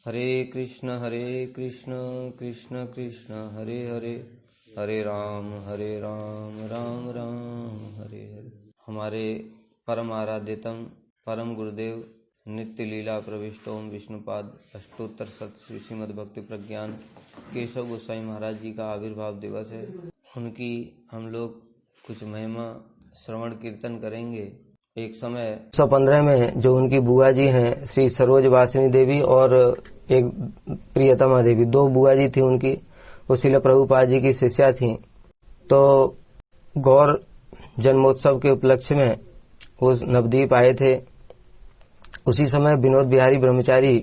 हरे कृष्ण कृष्ण कृष्ण हरे हरे, हरे राम राम राम हरे हरे। हमारे परम आराध्यतम परम गुरुदेव नित्य लीला प्रविष्टोम विष्णुपाद अष्टोत्तर सत श्री श्रीमद् भक्ति प्रज्ञान केशव गोस्वामी महाराज जी का आविर्भाव दिवस है। उनकी हम लोग कुछ महिमा श्रवण कीर्तन करेंगे। एक समय 1915 में जो उनकी बुआ जी हैं श्री सरोज वासिनी देवी और एक प्रियतमा देवी, दो बुआ जी थी उनकी, वो श्रील प्रभुपाद जी की शिष्या थी। तो गौर जन्मोत्सव के उपलक्ष्य में वो नवद्वीप आए थे। उसी समय विनोद बिहारी ब्रह्मचारी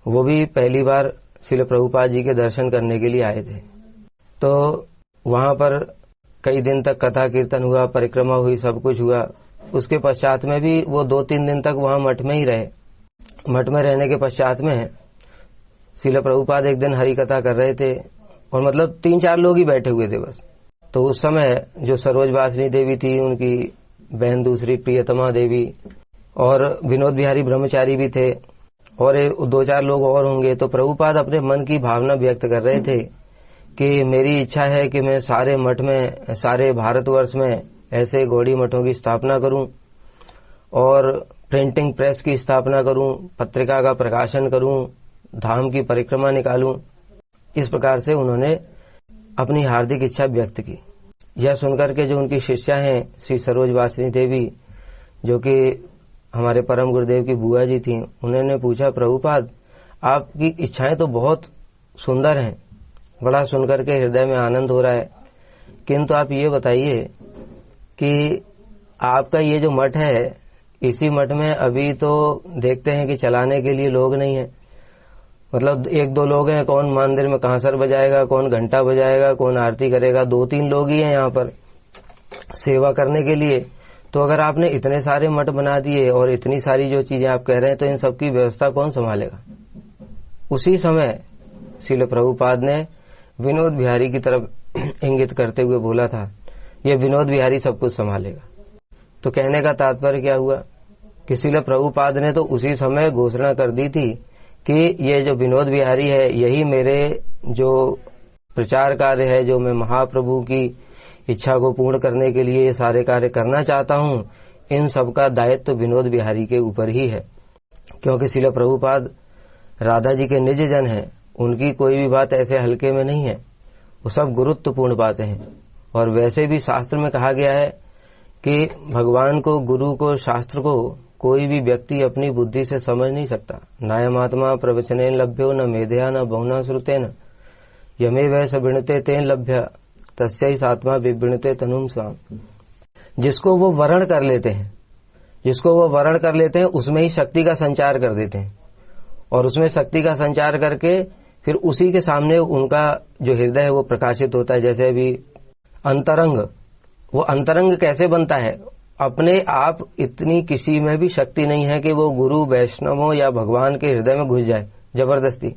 वो भी पहली बार श्रील प्रभुपाद जी के दर्शन करने के लिए आए थे। तो वहां पर कई दिन तक कथा कीर्तन हुआ, परिक्रमा हुई, सब कुछ हुआ। उसके पश्चात में भी वो 2-3 दिन तक वहां मठ में ही रहे। मठ में रहने के पश्चात में श्रील प्रभुपाद एक दिन हरि कथा कर रहे थे और मतलब 3-4 लोग ही बैठे हुए थे बस। तो उस समय जो सरोज वासिनी देवी थी, उनकी बहन दूसरी प्रियतमा देवी और विनोद बिहारी ब्रह्मचारी भी थे और 2-4 लोग और होंगे। तो प्रभुपाद अपने मन की भावना व्यक्त कर रहे थे कि मेरी इच्छा है कि मैं सारे मठ में, सारे भारतवर्ष में ऐसे गौड़ी मठों की स्थापना करूं और प्रिंटिंग प्रेस की स्थापना करूं, पत्रिका का प्रकाशन करूं, धाम की परिक्रमा निकालूं। इस प्रकार से उन्होंने अपनी हार्दिक इच्छा व्यक्त की। यह सुनकर के जो उनकी शिष्या हैं श्री सरोज वासिनी देवी, जो कि हमारे परम गुरुदेव की बुआ जी थी, उन्होंने पूछा, प्रभुपाद आपकी इच्छाएं तो बहुत सुंदर हैं, बड़ा सुनकर के हृदय में आनंद हो रहा है, किंतु आप ये बताइए कि आपका ये जो मठ है, इसी मठ में अभी तो देखते हैं कि चलाने के लिए लोग नहीं है। मतलब 1-2 लोग हैं, कौन मंदिर में कांसर बजाएगा, कौन घंटा बजाएगा, कौन आरती करेगा, 2-3 लोग ही हैं यहाँ पर सेवा करने के लिए। तो अगर आपने इतने सारे मठ बना दिए और इतनी सारी जो चीजें आप कह रहे हैं, तो इन सबकी व्यवस्था कौन संभालेगा? उसी समय श्रील प्रभुपाद ने विनोद बिहारी की तरफ इंगित करते हुए बोला था, ये विनोद बिहारी सब कुछ संभालेगा। तो कहने का तात्पर्य क्या हुआ कि श्रील प्रभुपाद ने तो उसी समय घोषणा कर दी थी कि ये जो विनोद बिहारी है, यही मेरे जो प्रचार कार्य है, जो मैं महाप्रभु की इच्छा को पूर्ण करने के लिए ये सारे कार्य करना चाहता हूं, इन सब का दायित्व तो विनोद बिहारी के ऊपर ही है। क्योंकि श्रील प्रभुपाद राधा जी के निज जन हैं, उनकी कोई भी बात ऐसे हल्के में नहीं है, वो सब गुरुत्वपूर्ण बातें हैं। और वैसे भी शास्त्र में कहा गया है कि भगवान को, गुरु को, शास्त्र को कोई भी व्यक्ति अपनी बुद्धि से समझ नहीं सकता। नायमात्मा प्रवचनेन लभ्यो न मेधया न बहुना श्रुतेन यमे वै सविणते तेन लभ्य तस्यै आत्मा विवृणते तनुम स्वाम। जिसको वो वर्ण कर लेते हैं, उसमें ही शक्ति का संचार कर देते हैं और उसमें शक्ति का संचार करके फिर उसी के सामने उनका जो हृदय है वो प्रकाशित होता है। जैसे अभी अंतरंग, वो अंतरंग कैसे बनता है? अपने आप इतनी किसी में भी शक्ति नहीं है कि वो गुरु, वैष्णवों या भगवान के हृदय में घुस जाए जबरदस्ती।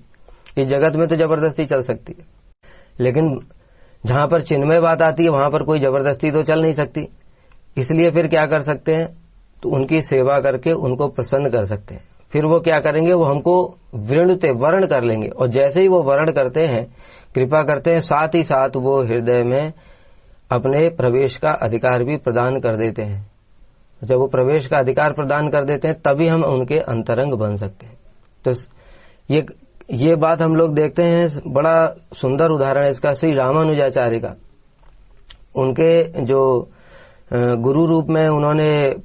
इस जगत में तो जबरदस्ती चल सकती है, लेकिन जहां पर चिन्मय बात आती है वहां पर कोई जबरदस्ती तो चल नहीं सकती। इसलिए फिर क्या कर सकते हैं, तो उनकी सेवा करके उनको प्रसन्न कर सकते हैं। फिर वो क्या करेंगे, वो हमको वर्ण कर लेंगे और जैसे ही वो वर्ण करते हैं, कृपा करते हैं, साथ ही साथ वो हृदय में अपने प्रवेश का अधिकार भी प्रदान कर देते हैं। जब वो प्रवेश का अधिकार प्रदान कर देते हैं, तभी हम उनके अंतरंग बन सकते हैं। तो ये बात हम लोग देखते हैं। बड़ा सुंदर उदाहरण है इसका श्री रामानुजाचार्य का। उनके जो गुरु रूप में उन्होंने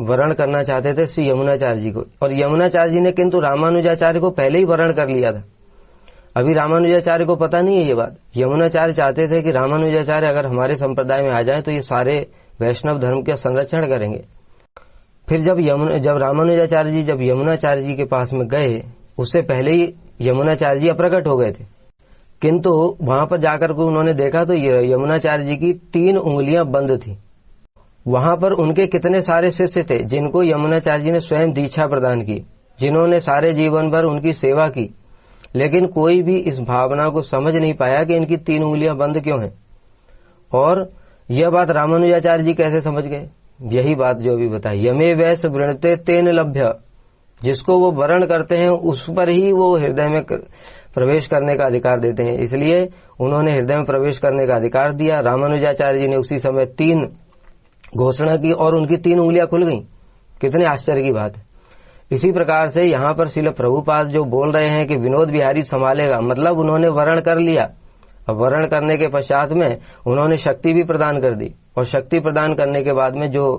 वर्ण करना चाहते थे श्री यमुनाचार्य जी को, और यमुनाचार्य जी ने किंतु रामानुजाचार्य को पहले ही वर्ण कर लिया था। अभी रामानुजाचार्य को पता नहीं है ये बात। यमुनाचार्य चाहते थे कि रामानुजाचार्य अगर हमारे संप्रदाय में आ जाएं तो ये सारे वैष्णव धर्म का संरक्षण करेंगे। फिर जब रामानुजाचार्य जी जब यमुनाचार्य जी के पास में गए, उससे पहले ही यमुनाचार्य जी अप्रकट हो गए थे। किंतु वहां पर जाकर के उन्होंने देखा तो यमुनाचार्य जी की 3 उंगलियां बंद थी। वहां पर उनके कितने सारे शिष्य थे जिनको यमुनाचार्य जी ने स्वयं दीक्षा प्रदान की, जिन्होंने सारे जीवन भर उनकी सेवा की, लेकिन कोई भी इस भावना को समझ नहीं पाया कि इनकी 3 उंगलियां बंद क्यों हैं। और यह बात रामानुजाचार्य जी कैसे समझ गए? यही बात जो अभी बताई, यमे वैस वृणते तेन लभ्य, जिसको वो वर्ण करते हैं उस पर ही वो हृदय में प्रवेश करने का अधिकार देते हैं। इसलिए उन्होंने हृदय में प्रवेश करने का अधिकार दिया। रामानुजाचार्य जी ने उसी समय 3 घोषणा की और उनकी 3 उंगलियां खुल गईं। कितने आश्चर्य की बात है। इसी प्रकार से यहाँ पर श्रील प्रभुपाद जो बोल रहे हैं कि विनोद बिहारी संभालेगा, मतलब उन्होंने वर्ण कर लिया। अब वर्ण करने के पश्चात में उन्होंने शक्ति भी प्रदान कर दी, और शक्ति प्रदान करने के बाद में जो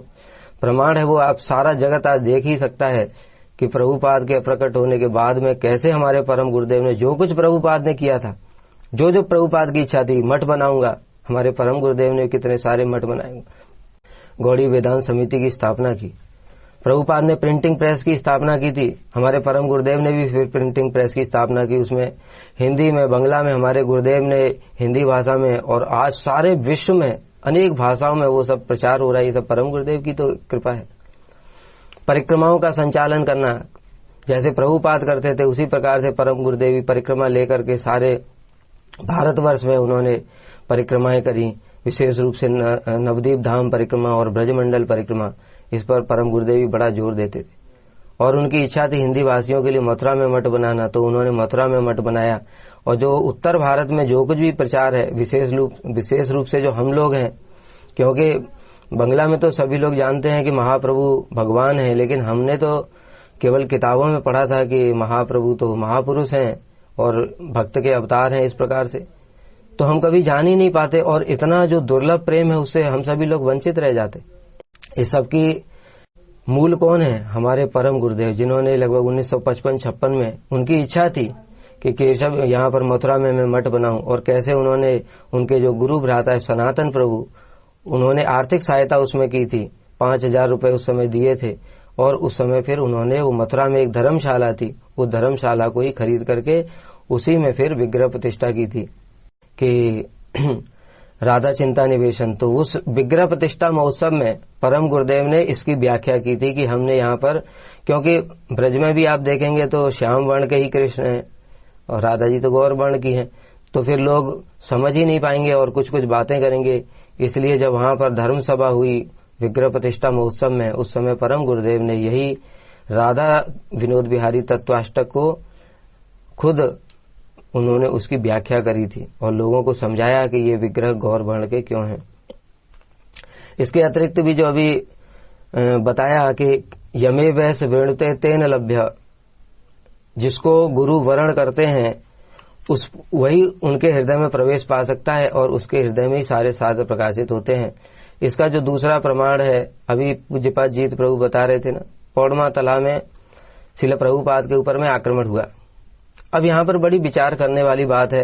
प्रमाण है वो आप सारा जगत आज देख ही सकता है कि प्रभुपाद के प्रकट होने के बाद में कैसे हमारे परम गुरुदेव ने जो कुछ प्रभुपाद ने किया था, जो जो प्रभुपाद की इच्छा थी, मठ बनाऊंगा, हमारे परम गुरुदेव ने कितने सारे मठ बनाए। गौड़ी वेदांत समिति की स्थापना की। प्रभुपाद ने प्रिंटिंग प्रेस की स्थापना की थी। हमारे परम गुरुदेव ने भी फिर प्रिंटिंग प्रेस की स्थापना की। उसमें हिंदी में, बांग्ला में हमारे गुरुदेव ने हिंदी भाषा में, और आज सारे विश्व में अनेक भाषाओं में वो सब प्रचार हो रहा है। ये सब परम गुरुदेव की तो कृपा है। परिक्रमाओं का संचालन करना, जैसे प्रभुपाद करते थे उसी प्रकार से परम गुरुदेव परिक्रमा लेकर के सारे भारतवर्ष में उन्होंने परिक्रमाएं करी। विशेष रूप से नवदीप धाम परिक्रमा और ब्रजमंडल परिक्रमा, इस पर परम गुरुदेव बड़ा जोर देते थे। और उनकी इच्छा थी हिंदी भाषियों के लिए मथुरा में मठ बनाना, तो उन्होंने मथुरा में मठ बनाया। और जो उत्तर भारत में जो कुछ भी प्रचार है, विशेष रूप से जो हम लोग हैं, क्योंकि बंगला में तो सभी लोग जानते हैं कि महाप्रभु भगवान है, लेकिन हमने तो केवल किताबों में पढ़ा था कि महाप्रभु तो महापुरुष हैं और भक्त के अवतार हैं। इस प्रकार से तो हम कभी जान ही नहीं पाते, और इतना जो दुर्लभ प्रेम है उससे हम सभी लोग वंचित रह जाते। इस सब की मूल कौन है? हमारे परम गुरुदेव, जिन्होंने लगभग 1955-56 में उनकी इच्छा थी कि केशव यहाँ पर मथुरा में मैं मठ बनाऊं। और कैसे उन्होंने, उनके जो गुरु भ्राता है सनातन प्रभु, उन्होंने आर्थिक सहायता उसमें की थी। 5,000 रुपए उस समय दिए थे। और उस समय फिर उन्होंने वो मथुरा में एक धर्मशाला थी, उस धर्मशाला को ही खरीद करके उसी में फिर विग्रह प्रतिष्ठा की थी कि राधा चिंता निवेशन। तो उस विग्रह प्रतिष्ठा महोत्सव में परम गुरुदेव ने इसकी व्याख्या की थी कि हमने यहाँ पर, क्योंकि ब्रज में भी आप देखेंगे तो श्याम वर्ण के ही कृष्ण हैं और राधा जी तो गौर वर्ण की हैं, तो फिर लोग समझ ही नहीं पाएंगे और कुछ कुछ बातें करेंगे। इसलिए जब वहां पर धर्म सभा हुई विग्रह प्रतिष्ठा महोत्सव में, उस समय परम गुरुदेव ने यही राधा विनोद बिहारी तत्वाष्टक को खुद उन्होंने उसकी व्याख्या करी थी और लोगों को समझाया कि ये विग्रह गौर वर्ण के क्यों हैं। इसके अतिरिक्त भी जो अभी बताया कि यमे वैस वेणुते तेन लभ्य, जिसको गुरु वर्ण करते हैं वही उनके हृदय में प्रवेश पा सकता है और उसके हृदय में ही सारे शास्त्र प्रकाशित होते हैं। इसका जो दूसरा प्रमाण है, अभी पूज्यपाद जीत प्रभु बता रहे थे ना, पौड़मा तालाब में श्रील प्रभुपाद के ऊपर में आक्रमण हुआ। अब यहाँ पर बड़ी विचार करने वाली बात है।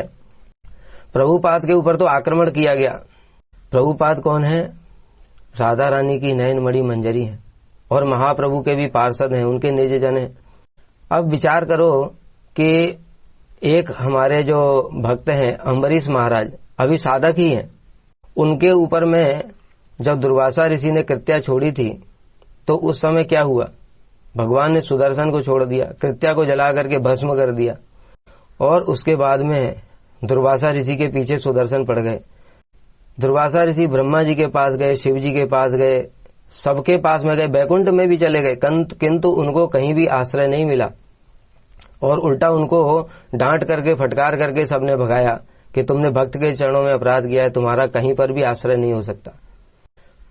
प्रभुपाद के ऊपर तो आक्रमण किया गया। प्रभुपाद कौन है? राधा रानी की नयन मणि मंजरी है और महाप्रभु के भी पार्षद हैं, उनके निज जन हैं। अब विचार करो कि एक हमारे जो भक्त हैं अम्बरीश महाराज, अभी साधक ही हैं, उनके ऊपर में जब दुर्वासा ऋषि ने कृत्या छोड़ी थी तो उस समय क्या हुआ? भगवान ने सुदर्शन को छोड़ दिया, कृत्या को जला करके भस्म कर दिया और उसके बाद में दुर्वासा ऋषि के पीछे सुदर्शन पड़ गए। दुर्वासा ऋषि ब्रह्मा जी के पास गए, शिव जी के पास गए, सबके पास में गए, बैकुंठ में भी चले गए, किंतु उनको कहीं भी आश्रय नहीं मिला और उल्टा उनको डांट करके फटकार करके सबने भगाया कि तुमने भक्त के चरणों में अपराध किया है, तुम्हारा कहीं पर भी आश्रय नहीं हो सकता।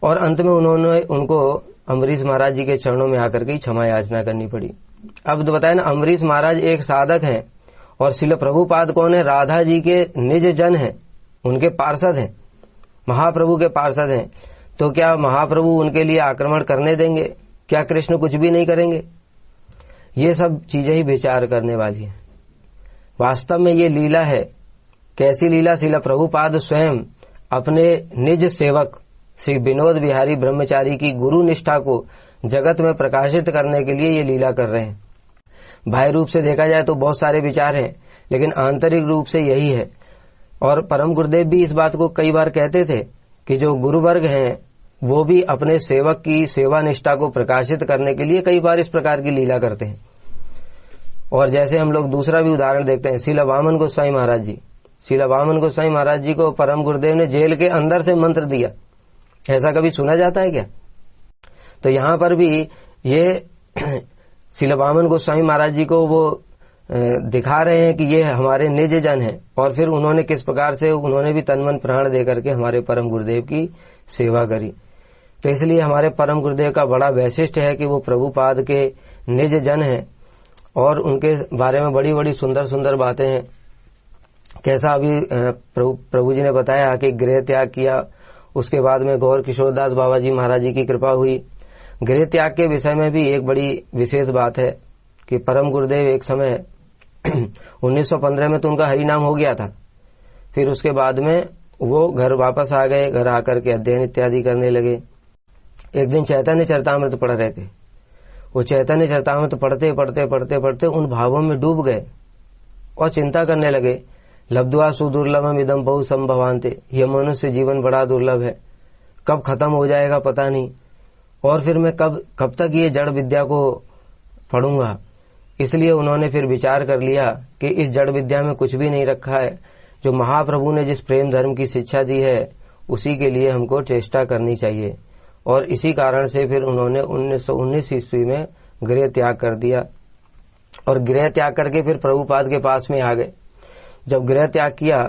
और अंत में उन्होंने उनको अम्बरीश महाराज जी के चरणों में आकर के क्षमा याचना करनी पड़ी। अब तो बताए ना, अम्बरीश महाराज एक साधक हैं और श्रील प्रभुपाद कौन है? राधा जी के निज जन हैं, उनके पार्षद हैं, महाप्रभु के पार्षद हैं। तो क्या महाप्रभु उनके लिए आक्रमण करने देंगे? क्या कृष्ण कुछ भी नहीं करेंगे? ये सब चीजें ही विचार करने वाली है। वास्तव में ये लीला है। कैसी लीला? श्रील प्रभुपाद स्वयं अपने निज सेवक श्री विनोद बिहारी ब्रह्मचारी की गुरु निष्ठा को जगत में प्रकाशित करने के लिए ये लीला कर रहे हैं। बाह्य रूप से देखा जाए तो बहुत सारे विचार हैं, लेकिन आंतरिक रूप से यही है। और परम गुरुदेव भी इस बात को कई बार कहते थे कि जो गुरु वर्ग हैं वो भी अपने सेवक की सेवा निष्ठा को प्रकाशित करने के लिए कई बार इस प्रकार की लीला करते हैं। और जैसे हम लोग दूसरा भी उदाहरण देखते हैं, श्रील वामन गोसाई महाराज जी। श्रील वामन गोसाई महाराज जी को परम गुरुदेव ने जेल के अंदर से मंत्र दिया। ऐसा कभी सुना जाता है क्या? तो यहाँ पर भी ये श्रील वामन गोस्वामी महाराज जी को वो दिखा रहे हैं कि ये हमारे निज जन हैं, और फिर उन्होंने किस प्रकार से उन्होंने भी तन मन प्राण दे करके हमारे परम गुरुदेव की सेवा करी। तो इसलिए हमारे परम गुरुदेव का बड़ा वैशिष्ट्य है कि वो प्रभुपाद के निज जन हैं और उनके बारे में बड़ी बड़ी सुंदर सुंदर बातें हैं। कैसा अभी प्रभु जी ने बताया कि गृह त्याग किया, उसके बाद में गौर किशोरदास बाबा जी महाराज जी की कृपा हुई। गृह त्याग के विषय में भी एक बड़ी विशेष बात है कि परम गुरुदेव एक समय 1915 में तो उनका हरि नाम हो गया था, फिर उसके बाद में वो घर वापस आ गए, घर आकर के अध्ययन इत्यादि करने लगे। एक दिन चैतन्य चरितामृत पढ़ रहे थे, वो चैतन्य चरितामृत पढ़ते पढ़ते पढ़ते पढ़ते उन भावों में डूब गए और चिंता करने लगे, लब्ध्वा सुदुर्लभम इदम बहु संभवान्ते, यह मनुष्य जीवन बड़ा दुर्लभ है, कब खत्म हो जाएगा पता नहीं, और फिर मैं कब तक ये जड़ विद्या को पढ़ूंगा। इसलिए उन्होंने फिर विचार कर लिया कि इस जड़ विद्या में कुछ भी नहीं रखा है, जो महाप्रभु ने जिस प्रेम धर्म की शिक्षा दी है उसी के लिए हमको चेष्टा करनी चाहिए। और इसी कारण से फिर उन्होंने 1919 ईस्वी में गृह त्याग कर दिया और गृह त्याग करके फिर प्रभुपाद के पास में आ गए। जब गृह त्याग किया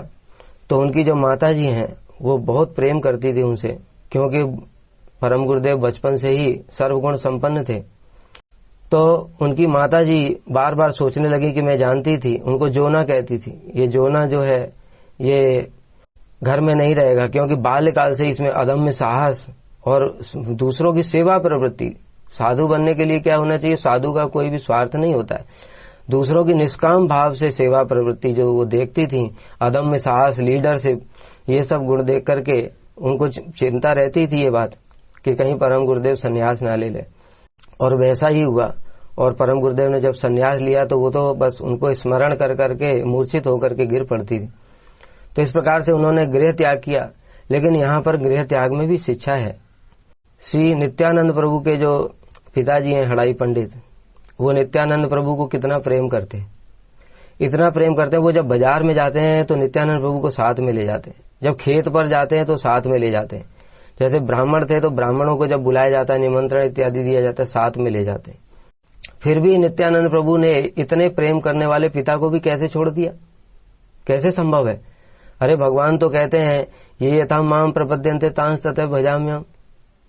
तो उनकी जो माता जी हैं वो बहुत प्रेम करती थी उनसे, क्योंकि परम गुरुदेव बचपन से ही सर्वगुण संपन्न थे। तो उनकी माता जी बार बार सोचने लगी कि मैं जानती थी, उनको जोना कहती थी, ये जोना जो है ये घर में नहीं रहेगा, क्योंकि बाल्यकाल से इसमें अदम्य साहस और दूसरों की सेवा प्रवृत्ति। साधु बनने के लिए क्या होना चाहिए, साधु का कोई भी स्वार्थ नहीं होता है, दूसरों की निष्काम भाव से सेवा प्रवृत्ति जो वो देखती थी, अदम्य साहस, लीडरशिप, ये सब गुण देख करके उनको चिंता रहती थी ये बात कि कहीं परम गुरुदेव संन्यास ना ले ले। और वैसा ही हुआ, और परम गुरुदेव ने जब संन्यास लिया तो वो तो बस उनको स्मरण कर करके मूर्छित होकर के गिर पड़ती थी। तो इस प्रकार से उन्होंने गृह त्याग किया। लेकिन यहाँ पर गृह त्याग में भी शिक्षा है। श्री नित्यानंद प्रभु के जो पिताजी हैं हड़ाई पंडित, वो नित्यानंद प्रभु को कितना प्रेम करते, इतना प्रेम करते हैं, वो जब बाजार में जाते हैं तो नित्यानंद प्रभु को साथ में ले जाते हैं, जब खेत पर जाते हैं तो साथ में ले जाते हैं, जैसे ब्राह्मण थे तो ब्राह्मणों को जब बुलाया जाता है, निमंत्रण इत्यादि दिया जाता है, साथ में ले जाते हैं। फिर भी नित्यानंद प्रभु ने इतने प्रेम करने वाले पिता को भी कैसे छोड़ दिया, कैसे संभव है? अरे भगवान तो कहते हैं ये यथा माम प्रपद्यन्ते तांस ततः भजाम्यहम्।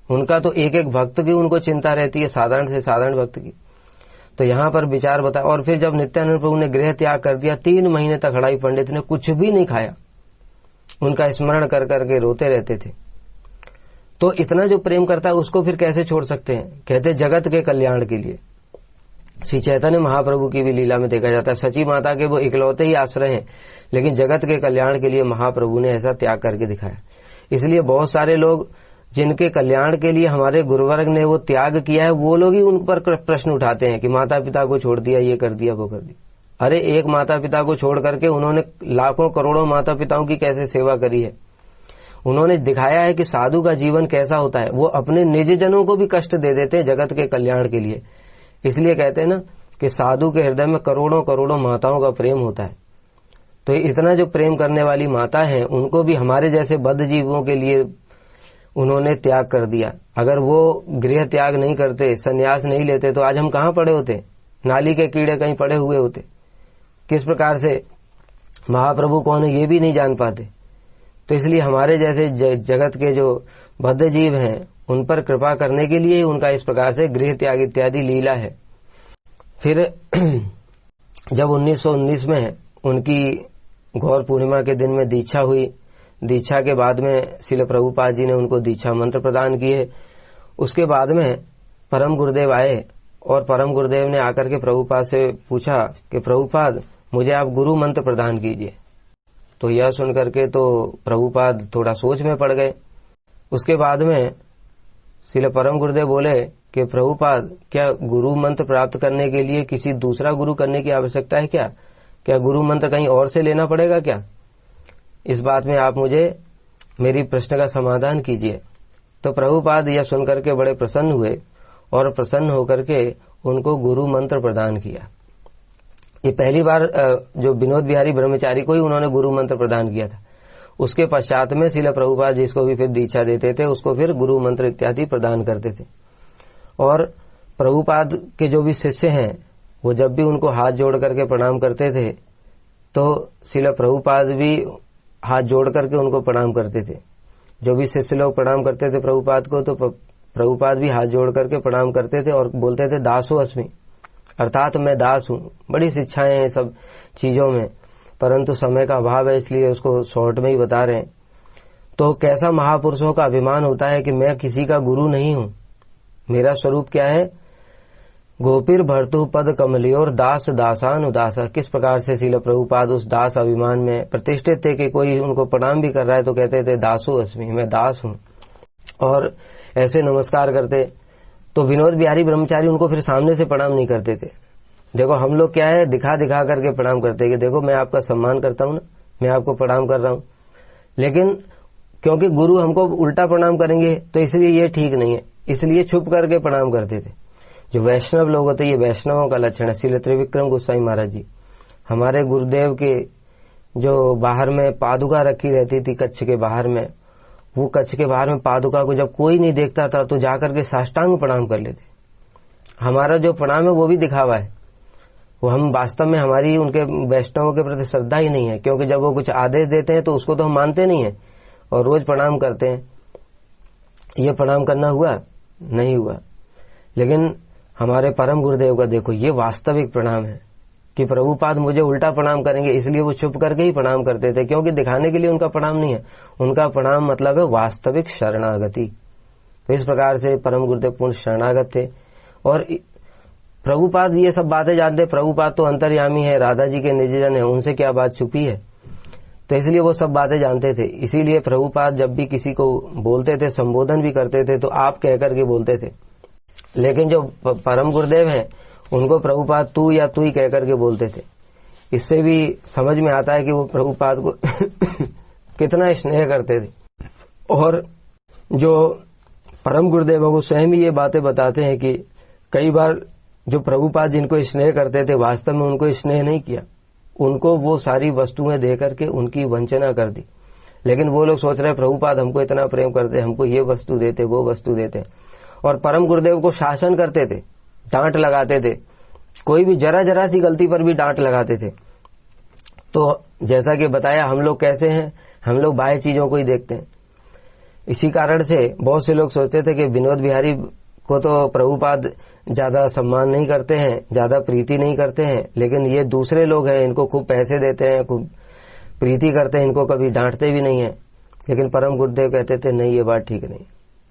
उनका तो एक एक भक्त की उनको चिंता रहती है, साधारण से साधारण भक्त की। तो यहाँ पर विचार बता। और फिर जब नित्यानंद प्रभु ने गृह त्याग कर दिया, 3 महीने तक हड़ाई पंडित ने कुछ भी नहीं खाया, उनका स्मरण कर करके रोते रहते थे। तो इतना जो प्रेम करता है उसको फिर कैसे छोड़ सकते हैं? कहते जगत के कल्याण के लिए। श्री चैतन्य महाप्रभु की भी लीला में देखा जाता है, सची माता के वो इकलौते ही आश्रय हैं, लेकिन जगत के कल्याण के लिए महाप्रभु ने ऐसा त्याग करके दिखाया। इसलिए बहुत सारे लोग जिनके कल्याण के लिए हमारे गुरुवर्ग ने वो त्याग किया है, वो लोग ही उन पर प्रश्न उठाते हैं कि माता पिता को छोड़ दिया, ये कर दिया, वो कर दिया। अरे एक माता पिता को छोड़ करके उन्होंने लाखों करोड़ों माता पिताओं की कैसे सेवा करी है। उन्होंने दिखाया है कि साधु का जीवन कैसा होता है, वो अपने निज जनों को भी कष्ट दे देते हैं जगत के कल्याण के लिए। इसलिए कहते हैं ना कि साधु के हृदय में करोड़ों करोड़ों माताओं का प्रेम होता है। तो इतना जो प्रेम करने वाली माता है, उनको भी हमारे जैसे बद्ध जीवों के लिए उन्होंने त्याग कर दिया। अगर वो गृह त्याग नहीं करते, संन्यास नहीं लेते, तो आज हम कहाँ पड़े होते? नाली के कीड़े कहीं पड़े हुए होते। किस प्रकार से महाप्रभु कौन है ये भी नहीं जान पाते। तो इसलिए हमारे जैसे जगत के जो बद्ध जीव हैं उन पर कृपा करने के लिए उनका इस प्रकार से गृह त्याग इत्यादि लीला है। फिर जब 1919 में उनकी गौर पूर्णिमा के दिन में दीक्षा हुई, दीक्षा के बाद में श्रील प्रभुपाद जी ने उनको दीक्षा मंत्र प्रदान किए। उसके बाद में परम गुरुदेव आए और परम गुरुदेव ने आकर के प्रभुपाद से पूछा कि प्रभुपाद मुझे आप गुरु मंत्र प्रदान कीजिए। तो यह सुन करके तो प्रभुपाद थोड़ा सोच में पड़ गए। उसके बाद में श्रील परम गुरुदेव बोले कि प्रभुपाद क्या गुरु मंत्र प्राप्त करने के लिए किसी दूसरा गुरु करने की आवश्यकता है क्या? क्या गुरु मंत्र कहीं और से लेना पड़ेगा क्या? इस बात में आप मुझे मेरी प्रश्न का समाधान कीजिए। तो प्रभुपाद यह सुनकर के बड़े प्रसन्न हुए और प्रसन्न होकर के उनको गुरु मंत्र प्रदान किया। ये पहली बार जो विनोद बिहारी ब्रह्मचारी को ही उन्होंने गुरु मंत्र प्रदान किया था। उसके पश्चात में श्रील प्रभुपाद जिसको भी फिर दीक्षा देते थे उसको फिर गुरु मंत्र इत्यादि प्रदान करते थे। और प्रभुपाद के जो भी शिष्य हैं वो जब भी उनको हाथ जोड़ करके प्रणाम करते थे तो श्रील प्रभुपाद भी हाथ जोड़ करके उनको प्रणाम करते थे। जो भी शिष्य लोग प्रणाम करते थे प्रभुपाद को तो प्रभुपाद भी हाथ जोड़ करके प्रणाम करते थे और बोलते थे दासो अस्मि, अर्थात मैं दास हूँ। बड़ी शिक्षाएं हैं सब चीजों में, परंतु समय का अभाव है इसलिए उसको शॉर्ट में ही बता रहे हैं। तो कैसा महापुरुषों का अभिमान होता है कि मैं किसी का गुरु नहीं हूँ, मेरा स्वरूप क्या है, गोपीर भर्तु पद कमलियोर दास दासान उदासा। किस प्रकार से श्रील प्रभुपाद उस दास अभिमान में प्रतिष्ठित थे कि कोई उनको प्रणाम भी कर रहा है तो कहते थे दासो अस्मि, मैं दास हूँ, और ऐसे नमस्कार करते। तो विनोद बिहारी ब्रह्मचारी उनको फिर सामने से प्रणाम नहीं करते थे। देखो हम लोग क्या है, दिखा दिखा करके प्रणाम करते कि देखो मैं आपका सम्मान करता हूँ ना, मैं आपको प्रणाम कर रहा हूँ, लेकिन क्योंकि गुरु हमको उल्टा प्रणाम करेंगे तो इसलिए ये ठीक नहीं है, इसलिए छुप करके प्रणाम करते थे। जो वैष्णव लोग होते हैं ये वैष्णवों का लक्षण है। श्री त्रिविक्रम गोस्वामी महाराज जी, हमारे गुरुदेव के जो बाहर में पादुका रखी रहती थी कच्छ के बाहर में, वो कच्छ के बाहर में पादुका को जब कोई नहीं देखता था तो जाकर के साष्टांग प्रणाम कर लेते। हमारा जो प्रणाम है वो भी दिखावा है, वो हम वास्तव में हमारी उनके वैष्णवों के प्रति श्रद्धा ही नहीं है, क्योंकि जब वो कुछ आदेश देते हैं तो उसको तो हम मानते नहीं है और रोज प्रणाम करते हैं। ये प्रणाम करना हुआ नहीं हुआ, लेकिन हमारे परम गुरुदेव का देखो ये वास्तविक प्रणाम है कि प्रभुपाद मुझे उल्टा प्रणाम करेंगे, इसलिए वो छुप करके ही प्रणाम करते थे, क्योंकि दिखाने के लिए उनका प्रणाम नहीं है, उनका प्रणाम मतलब है वास्तविक शरणागति। तो इस प्रकार से परम गुरुदेव पूर्ण शरणागत थे। और प्रभुपाद ये सब बातें जानते, प्रभुपाद तो अंतर्यामी है, राधा जी के निजजन है, उनसे क्या बात छुपी है, तो इसलिए वो सब बातें जानते थे। इसीलिए प्रभुपाद जब भी किसी को बोलते थे, संबोधन भी करते थे तो आप कह करके बोलते थे, लेकिन जो परम गुरुदेव हैं उनको प्रभुपाद तू या तू ही कह करके बोलते थे। इससे भी समझ में आता है कि वो प्रभुपाद को कितना स्नेह करते थे। और जो परम गुरुदेव है वो स्वयं ही ये बातें बताते हैं कि कई बार जो प्रभुपाद जिनको स्नेह करते थे वास्तव में उनको स्नेह नहीं किया, उनको वो सारी वस्तुएं दे करके उनकी वंचना कर दी। लेकिन वो लोग सोच रहे प्रभुपाद हमको इतना प्रेम करते, हमको ये वस्तु देते वो वस्तु देते, और परम गुरुदेव को शासन करते थे, डांट लगाते थे, कोई भी जरा जरा सी गलती पर भी डांट लगाते थे। तो जैसा कि बताया हम लोग कैसे हैं, हम लोग बाह्य चीजों को ही देखते हैं। इसी कारण से बहुत से लोग सोचते थे कि विनोद बिहारी को तो प्रभुपाद ज्यादा सम्मान नहीं करते हैं, ज्यादा प्रीति नहीं करते हैं, लेकिन ये दूसरे लोग हैं, इनको खूब पैसे देते हैं, खूब प्रीति करते हैं, इनको कभी डांटते भी नहीं है। लेकिन परम गुरुदेव कहते थे नहीं, ये बात ठीक नहीं।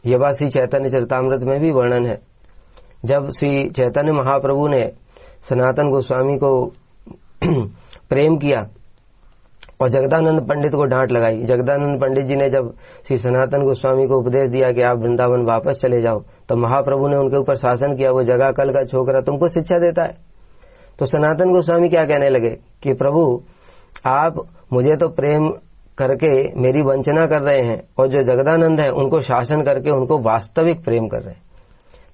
ये बात श्री चैतन्य चरितामृत में भी वर्णन है। जब श्री चैतन्य महाप्रभु ने सनातन गोस्वामी को प्रेम किया और जगदानंद पंडित को डांट लगाई, जगदानंद पंडित जी ने जब श्री सनातन गोस्वामी को उपदेश दिया कि आप वृंदावन वापस चले जाओ, तो महाप्रभु ने उनके ऊपर शासन किया, वो जगह कल का छोकरा तुमको शिक्षा देता है। तो सनातन गोस्वामी क्या कहने लगे कि प्रभु आप मुझे तो प्रेम करके मेरी वंचना कर रहे हैं, और जो जगदानंद है उनको शासन करके उनको वास्तविक प्रेम कर रहे हैं।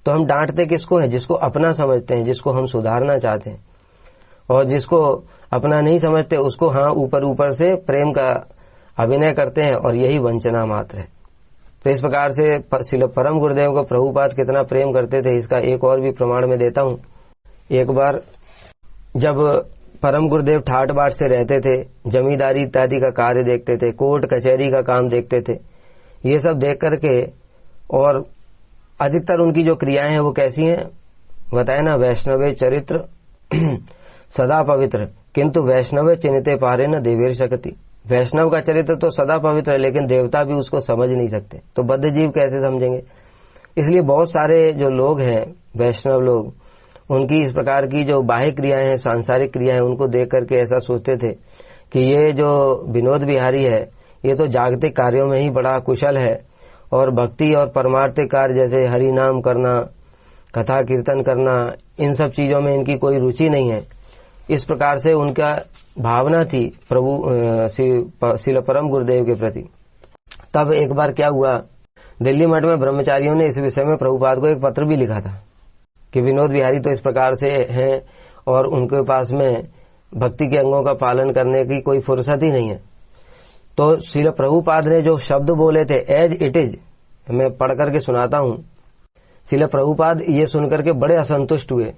तो हम डांटते किसको हैं? जिसको अपना समझते हैं, जिसको हम सुधारना चाहते हैं, और जिसको अपना नहीं समझते उसको हाँ ऊपर ऊपर से प्रेम का अभिनय करते हैं, और यही वंचना मात्र है। तो इस प्रकार से श्रील परम गुरुदेव को प्रभुपाद कितना प्रेम करते थे इसका एक और भी प्रमाण मैं देता हूँ। एक बार जब परम गुरुदेव ठाट बाट से रहते थे, जमींदारी इत्यादि का कार्य देखते थे, कोर्ट कचहरी का काम देखते थे, ये सब देख करके, और अधिकतर उनकी जो क्रियाएं हैं वो कैसी हैं बताए ना, वैष्णवे चरित्र सदा पवित्र किंतु वैष्णवे चिन्हते पारे न देवीर शक्ति। वैष्णव का चरित्र तो सदा पवित्र है, लेकिन देवता भी उसको समझ नहीं सकते, तो बद्ध जीव कैसे समझेंगे। इसलिए बहुत सारे जो लोग हैं वैष्णव लोग, उनकी इस प्रकार की जो बाह्य क्रियाएं हैं, सांसारिक क्रियाएं, उनको देख करके ऐसा सोचते थे कि ये जो विनोद बिहारी है ये तो जागतिक कार्यों में ही बड़ा कुशल है, और भक्ति और परमार्थिक कार्य जैसे हरि नाम करना, कथा कीर्तन करना, इन सब चीजों में इनकी कोई रुचि नहीं है। इस प्रकार से उनका भावना थी प्रभु श्रील परम गुरुदेव के प्रति। तब एक बार क्या हुआ, दिल्ली मठ में ब्रह्मचारियों ने इस विषय में प्रभुपाद को एक पत्र भी लिखा था कि विनोद बिहारी तो इस प्रकार से हैं और उनके पास में भक्ति के अंगों का पालन करने की कोई फुर्सत ही नहीं है। तो श्रील प्रभुपाद ने जो शब्द बोले थे एज इट इज, मैं पढ़ करके सुनाता हूं श्रील प्रभुपाद ये सुनकर के बड़े असंतुष्ट हुए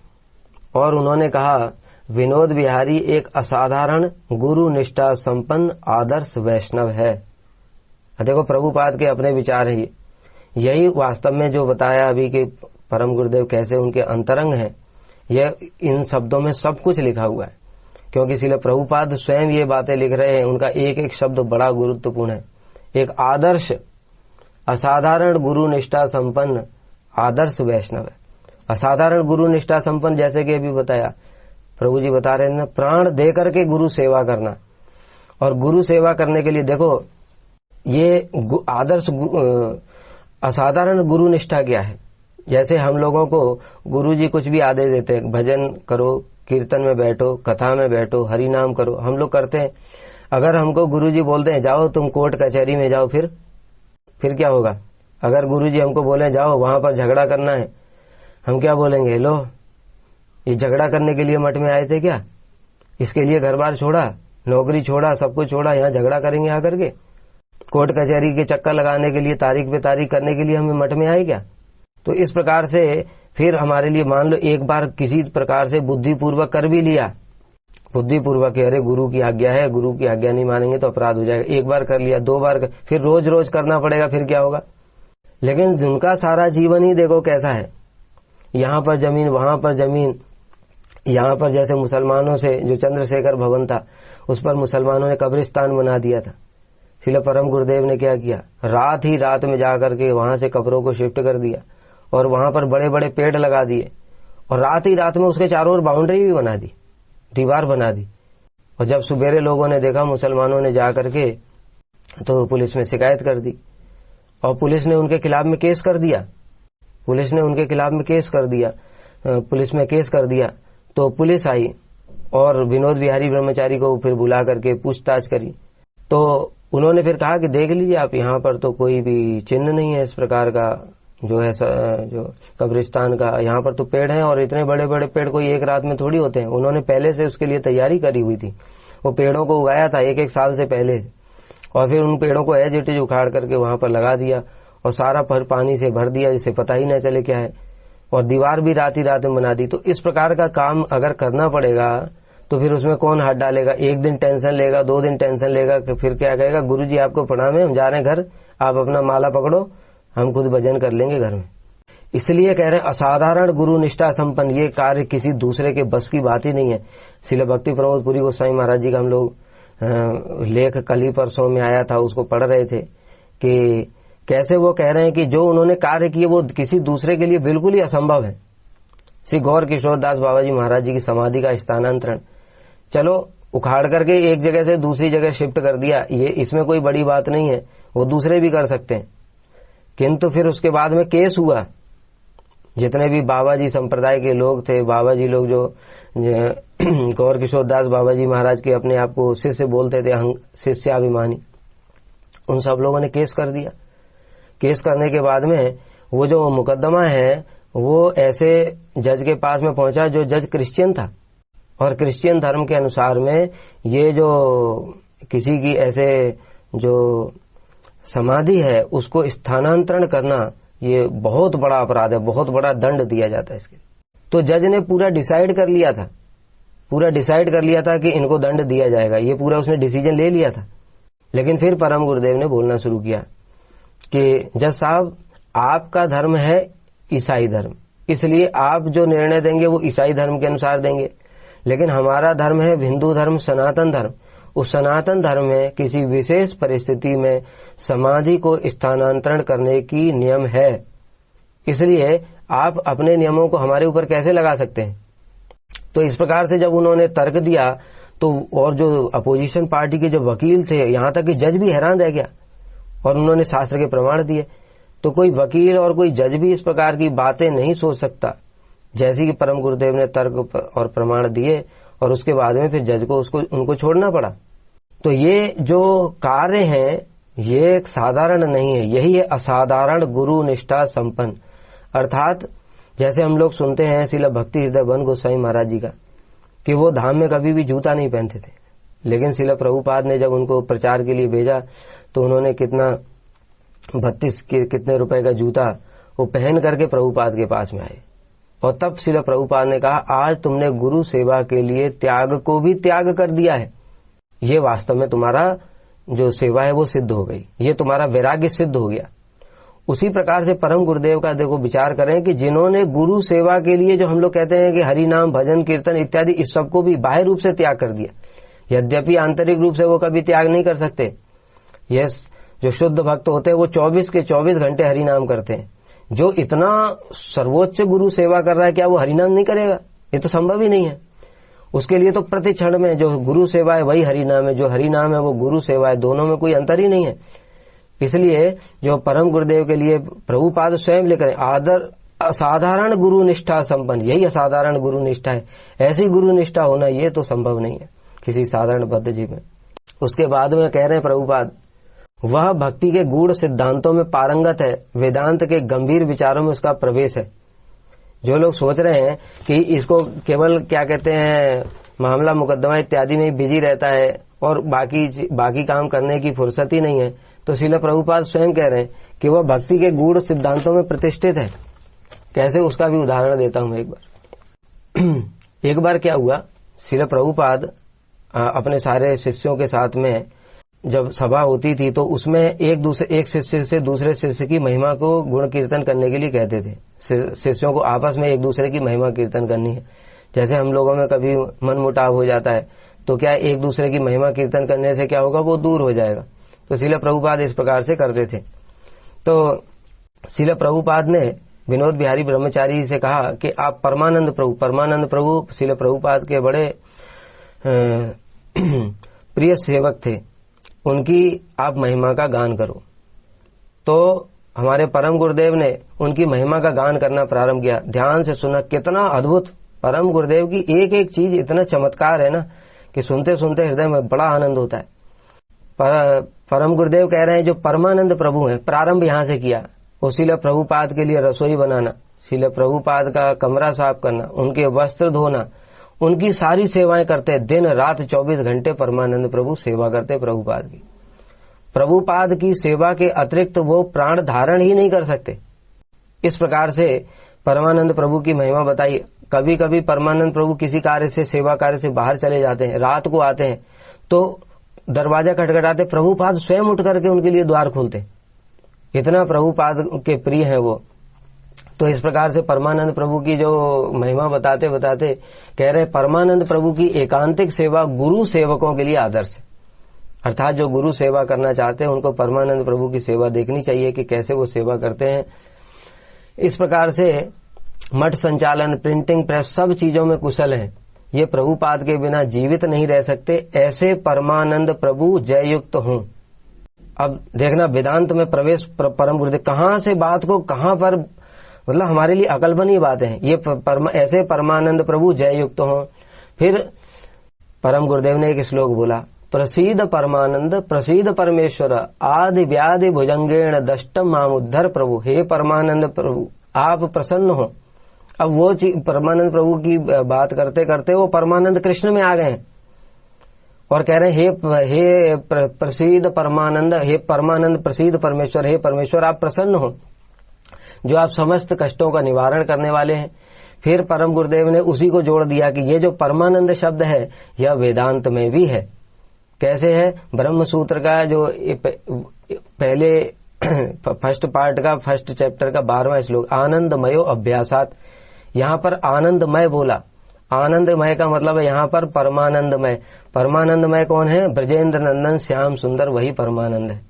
और उन्होंने कहा, विनोद बिहारी एक असाधारण गुरु निष्ठा संपन्न आदर्श वैष्णव है। देखो प्रभुपाद के अपने विचार है, यही वास्तव में जो बताया अभी कि परम गुरुदेव कैसे उनके अंतरंग हैं, यह इन शब्दों में सब कुछ लिखा हुआ है। क्योंकि श्रील प्रभुपाद स्वयं ये बातें लिख रहे हैं, उनका एक एक शब्द बड़ा गुरुत्वपूर्ण है। एक आदर्श असाधारण गुरु निष्ठा संपन्न आदर्श वैष्णव है। असाधारण गुरु निष्ठा संपन्न, जैसे कि अभी बताया प्रभु जी बता रहे हैं ना, प्राण दे करके गुरु सेवा करना। और गुरु सेवा करने के लिए देखो ये आदर्श असाधारण गुरु निष्ठा क्या है। जैसे हम लोगों को गुरु जी कुछ भी आदेश देते हैं, भजन करो, कीर्तन में बैठो, कथा में बैठो, हरि नाम करो, हम लोग करते हैं। अगर हमको गुरु जी बोलते हैं जाओ तुम कोर्ट कचहरी में जाओ, फिर क्या होगा? अगर गुरु जी हमको बोले जाओ वहां पर झगड़ा करना है, हम क्या बोलेंगे? लो ये झगड़ा करने के लिए मठ में आए थे क्या? इसके लिए घर बार छोड़ा, नौकरी छोड़ा, सब कुछ छोड़ा, यहाँ झगड़ा करेंगे आकर के? कोर्ट कचहरी के चक्कर लगाने के लिए, तारीख पे तारीख करने के लिए हमें मठ में आए क्या? तो इस प्रकार से फिर हमारे लिए मान लो एक बार किसी प्रकार से बुद्धिपूर्वक कर भी लिया, बुद्धिपूर्वक, अरे गुरु की आज्ञा है, गुरु की आज्ञा नहीं मानेंगे तो अपराध हो जाएगा। एक बार कर लिया, दो बार फिर रोज रोज करना पड़ेगा, फिर क्या होगा? लेकिन जिनका सारा जीवन ही देखो कैसा है, यहाँ पर जमीन, वहां पर जमीन, यहाँ पर जैसे मुसलमानों से जो चंद्रशेखर भवन था उस पर मुसलमानों ने कब्रिस्तान बना दिया था। श्रील परम गुरुदेव ने क्या किया, रात ही रात में जाकर के वहां से कब्रों को शिफ्ट कर दिया और वहां पर बड़े बड़े पेड़ लगा दिए और रात ही रात में उसके चारों ओर बाउंड्री भी बना दी, दीवार बना दी। और जब सुबेरे लोगों ने देखा, मुसलमानों ने जाकर के तो पुलिस में शिकायत कर दी और पुलिस ने उनके खिलाफ में केस कर दिया। पुलिस में केस कर दिया तो पुलिस आई और विनोद बिहारी ब्रह्मचारी को फिर बुला करके पूछताछ करी। तो उन्होंने फिर कहा कि देख लीजिए आप, यहाँ पर तो कोई भी चिन्ह नहीं है इस प्रकार का जो है जो कब्रिस्तान का, यहाँ पर तो पेड़ हैं और इतने बड़े बड़े पेड़ कोई एक रात में थोड़ी होते हैं। उन्होंने पहले से उसके लिए तैयारी करी हुई थी, वो पेड़ों को उगाया था एक एक साल से पहले और फिर उन पेड़ों को एज इट इज उखाड़ करके वहां पर लगा दिया और सारा पानी से भर दिया जिससे पता ही न चले क्या है, और दीवार भी रात ही रात में बना दी। तो इस प्रकार का काम अगर करना पड़ेगा तो फिर उसमें कौन हाथ डालेगा? एक दिन टेंशन लेगा, 2 दिन टेंशन लेगा, फिर क्या कहेगा, गुरुजी आपको प्रणाम है, हम जा रहे हैं घर, आप अपना माला पकड़ो, हम खुद भजन कर लेंगे घर में। इसलिए कह रहे हैं असाधारण गुरु निष्ठा संपन्न, ये कार्य किसी दूसरे के बस की बात ही नहीं है। श्रील भक्ति प्रमोद पुरी गोस्वामी महाराज जी का हम लोग लेख कल ही परसों में आया था, उसको पढ़ रहे थे कि कैसे वो कह रहे हैं कि जो उन्होंने कार्य किए वो किसी दूसरे के लिए बिल्कुल ही असंभव है। श्री गौर किशोर दास बाबा जी महाराज जी की समाधि का स्थानांतरण, चलो उखाड़ करके एक जगह से दूसरी जगह शिफ्ट कर दिया, ये इसमें कोई बड़ी बात नहीं है, वो दूसरे भी कर सकते हैं। किंतु फिर उसके बाद में केस हुआ, जितने भी बाबा जी संप्रदाय के लोग थे, बाबा जी लोग जो गौर किशोर दास बाबा जी महाराज के अपने आप को शिष्य बोलते थे, शिष्याभिमानी, उन सब लोगों ने केस कर दिया। केस करने के बाद में वो जो मुकदमा है वो ऐसे जज के पास में पहुंचा जो जज क्रिश्चियन था, और क्रिश्चियन धर्म के अनुसार में ये जो किसी की ऐसे जो समाधि है उसको स्थानांतरण करना ये बहुत बड़ा अपराध है, बहुत बड़ा दंड दिया जाता है इसके। तो जज ने पूरा डिसाइड कर लिया था कि इनको दंड दिया जाएगा, ये पूरा उसने डिसीजन ले लिया था। लेकिन फिर परम गुरुदेव ने बोलना शुरू किया कि जज साहब आपका धर्म है ईसाई धर्म, इसलिए आप जो निर्णय देंगे वो ईसाई धर्म के अनुसार देंगे, लेकिन हमारा धर्म है हिंदू धर्म, सनातन धर्म। उस सनातन धर्म में किसी विशेष परिस्थिति में समाधि को स्थानांतरण करने की नियम है, इसलिए आप अपने नियमों को हमारे ऊपर कैसे लगा सकते हैं। तो इस प्रकार से जब उन्होंने तर्क दिया तो और जो अपोजिशन पार्टी के जो वकील थे, यहाँ तक कि जज भी हैरान रह गया और उन्होंने शास्त्र के प्रमाण दिए। तो कोई वकील और कोई जज भी इस प्रकार की बातें नहीं सोच सकता, जैसे कि परम गुरुदेव ने तर्क और प्रमाण दिए और उसके बाद में फिर जज को उनको छोड़ना पड़ा। तो ये जो कार्य है ये साधारण नहीं है, यही है असाधारण गुरु निष्ठा संपन्न। अर्थात जैसे हम लोग सुनते हैं श्रील भक्ति हृदय बन गोस्वामी महाराज जी का कि वो धाम में कभी भी जूता नहीं पहनते थे, लेकिन श्रील प्रभुपाद ने जब उनको प्रचार के लिए भेजा तो उन्होंने कितना 32 कितने रुपए का जूता वो पहन करके प्रभुपाद के पास में आए और तब श्रील प्रभुपाद ने कहा, आज तुमने गुरु सेवा के लिए त्याग को भी त्याग कर दिया है, ये वास्तव में तुम्हारा जो सेवा है वो सिद्ध हो गई, ये तुम्हारा वैराग्य सिद्ध हो गया। उसी प्रकार से परम गुरुदेव का देखो विचार करें कि जिन्होंने गुरु सेवा के लिए जो हम लोग कहते हैं कि हरि नाम भजन कीर्तन इत्यादि इस सबको भी बाह्य रूप से त्याग कर दिया, यद्यपि आंतरिक रूप से वो कभी त्याग नहीं कर सकते। यस, जो शुद्ध भक्त होते हैं वो 24 के 24 घंटे हरि नाम करते हैं। जो इतना सर्वोच्च गुरु सेवा कर रहा है, क्या वो हरि नाम नहीं करेगा? ये तो संभव ही नहीं है। उसके लिए तो प्रति क्षण में जो गुरु सेवा है वही हरि नाम है, जो हरि नाम है वो गुरु सेवा है, दोनों में कोई अंतर ही नहीं है। इसलिए जो परम गुरुदेव के लिए प्रभुपाद स्वयं लिख रहे आदर असाधारण गुरु निष्ठा संपन्न, यही असाधारण गुरु निष्ठा है। ऐसी गुरु निष्ठा होना ये तो संभव नहीं है किसी साधारण बद्ध जीव में। उसके बाद में कह रहे हैं प्रभुपाद, वह भक्ति के गूढ़ सिद्धांतों में पारंगत है, वेदांत के गंभीर विचारों में उसका प्रवेश है। जो लोग सोच रहे हैं कि इसको केवल क्या कहते हैं मामला मुकदमा इत्यादि में बिजी रहता है और बाकी काम करने की फुर्सत ही नहीं है, तो श्रील प्रभुपाद स्वयं कह रहे हैं कि वह भक्ति के गूढ़ सिद्धांतों में प्रतिष्ठित है। कैसे, उसका भी उदाहरण देता हूं एक बार। एक बार क्या हुआ, श्रील प्रभुपाद अपने सारे शिष्यों के साथ में जब सभा होती थी तो उसमें एक शिष्य से दूसरे शिष्य की महिमा को गुण कीर्तन करने के लिए कहते थे। शिष्यों को आपस में एक दूसरे की महिमा कीर्तन करनी है। जैसे हम लोगों में कभी मन मुटाव हो जाता है तो क्या एक दूसरे की महिमा कीर्तन करने से क्या होगा, वो दूर हो जाएगा। तो श्रील प्रभुपाद इस प्रकार से करते थे। तो श्रील प्रभुपाद ने विनोद बिहारी ब्रह्मचारी से कहा कि आप परमानंद प्रभु श्रील प्रभुपाद के बड़े प्रिय सेवक थे, उनकी आप महिमा का गान करो। तो हमारे परम गुरुदेव ने उनकी महिमा का गान करना प्रारंभ किया। ध्यान से सुना, कितना अद्भुत परम गुरुदेव की एक एक चीज इतना चमत्कार है ना कि सुनते सुनते हृदय में बड़ा आनंद होता है। परम गुरुदेव कह रहे हैं जो परमानंद प्रभु हैं, प्रारंभ यहाँ से किया। श्रील प्रभुपाद के लिए रसोई बनाना, श्रील प्रभुपाद का कमरा साफ करना, उनके वस्त्र धोना, उनकी सारी सेवाएं करते, दिन रात 24 घंटे परमानंद प्रभु सेवा करते प्रभुपाद की। प्रभुपाद की सेवा के अतिरिक्त वो प्राण धारण ही नहीं कर सकते। इस प्रकार से परमानंद प्रभु की महिमा बताई। कभी कभी परमानंद प्रभु किसी कार्य से, सेवा कार्य से बाहर चले जाते हैं, रात को आते हैं तो दरवाजा खटखटाते, प्रभुपाद स्वयं उठ करके उनके लिए द्वार खोलते। इतना प्रभुपाद के प्रिय हैं वो। तो इस प्रकार से परमानंद प्रभु की जो महिमा बताते बताते कह रहे, परमानंद प्रभु की एकांतिक सेवा गुरु सेवकों के लिए आदर्श है। अर्थात जो गुरु सेवा करना चाहते हैं उनको परमानंद प्रभु की सेवा देखनी चाहिए कि कैसे वो सेवा करते हैं। इस प्रकार से मठ संचालन, प्रिंटिंग प्रेस सब चीजों में कुशल हैं। ये प्रभुपाद के बिना जीवित नहीं रह सकते। ऐसे परमानंद प्रभु जययुक्त हों। अब देखना, वेदांत में प्रवेश परम गुरुदेव कहाँ से बात को कहाँ पर, मतलब हमारे लिए अकल्पनीय बातें हैं। ये ऐसे परमानंद प्रभु जययुक्त हों। फिर परम गुरुदेव ने एक श्लोक बोला, प्रसीद परमानंद प्रसीद परमेश्वर आदि व्याधि भुजंगेण दष्टम मामुद्धर प्रभु। हे परमानंद प्रभु आप प्रसन्न हो। अब वो परमानंद प्रभु की बात करते करते वो परमानंद कृष्ण में आ गए हैं और कह रहे हैं, हे प्रसीद परमानंद, हे परमानंद प्रसीद परमेश्वर, हे परमेश्वर आप प्रसन्न हो जो आप समस्त कष्टों का निवारण करने वाले हैं। फिर परम गुरुदेव ने उसी को जोड़ दिया कि ये जो परमानंद शब्द है यह वेदांत में भी है। कैसे है? ब्रह्म सूत्र का जो पहले फर्स्ट पार्ट का फर्स्ट चैप्टर का 12वां श्लोक, आनंदमयो अभ्यासात, यहाँ पर आनंदमय बोला। आनंदमय का मतलब है यहाँ पर परमानंदमय। परमानंदमय कौन है? ब्रजेंद्र नंदन श्याम सुंदर, वही परमानंद है,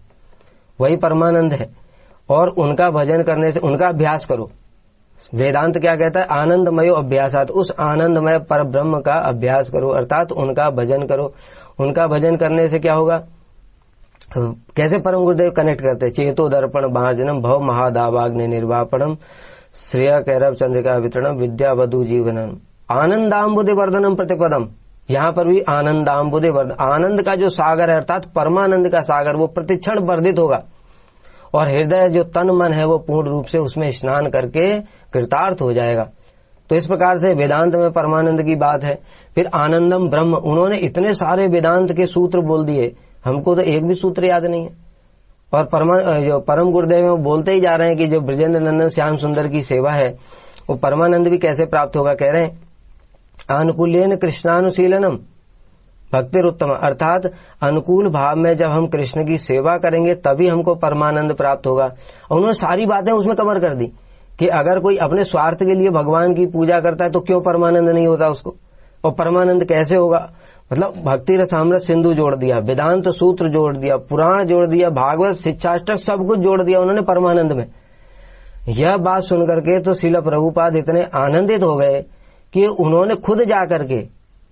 वही परमानंद है। और उनका भजन करने से उनका अभ्यास करो। वेदांत क्या कहता है? आनंदमयो अभ्यासात, उस आनंदमय पर ब्रह्म का अभ्यास करो, अर्थात उनका भजन करो। उनका भजन करने से क्या होगा? कैसे परम गुरुदेव कनेक्ट करते? चेतो दर्पण भाजनम भव महादावाग्नि निर्वापणम श्रेय कैरव चंद्रिका वितरणम विद्या वधु जीवनम आनंदाम्बुदे वर्धनम प्रतिपदम। यहाँ पर भी आनंदाम्बुदे वर्धन, आनंद का जो सागर है अर्थात परमानंद का सागर, वो प्रतिक्षण वर्धित होगा और हृदय जो तन मन है वो पूर्ण रूप से उसमें स्नान करके कृतार्थ हो जाएगा। तो इस प्रकार से वेदांत में परमानंद की बात है। फिर आनंदम ब्रह्म, उन्होंने इतने सारे वेदांत के सूत्र बोल दिए, हमको तो एक भी सूत्र याद नहीं है। और जो परम गुरुदेव है वो बोलते ही जा रहे हैं कि जो ब्रजेंद्र नंदन श्याम सुंदर की सेवा है वो परमानंद भी कैसे प्राप्त होगा। कह रहे हैं अनुकूलेन कृष्णानुशीलनम भक्तिरुत्तम, अर्थात अनुकूल भाव में जब हम कृष्ण की सेवा करेंगे तभी हमको परमानंद प्राप्त होगा। और उन्होंने सारी बातें उसमें कवर कर दी कि अगर कोई अपने स्वार्थ के लिए भगवान की पूजा करता है तो क्यों परमानंद नहीं होता उसको, और परमानंद कैसे होगा। मतलब भक्ति रसामृत सिंधु जोड़ दिया, वेदांत सूत्र जोड़ दिया, पुराण जोड़ दिया, भागवत शिक्षाष्टक सब कुछ जोड़ दिया उन्होंने परमानंद में। यह बात सुनकर के तो श्रील प्रभुपाद इतने आनंदित हो गए कि उन्होंने खुद जाकर के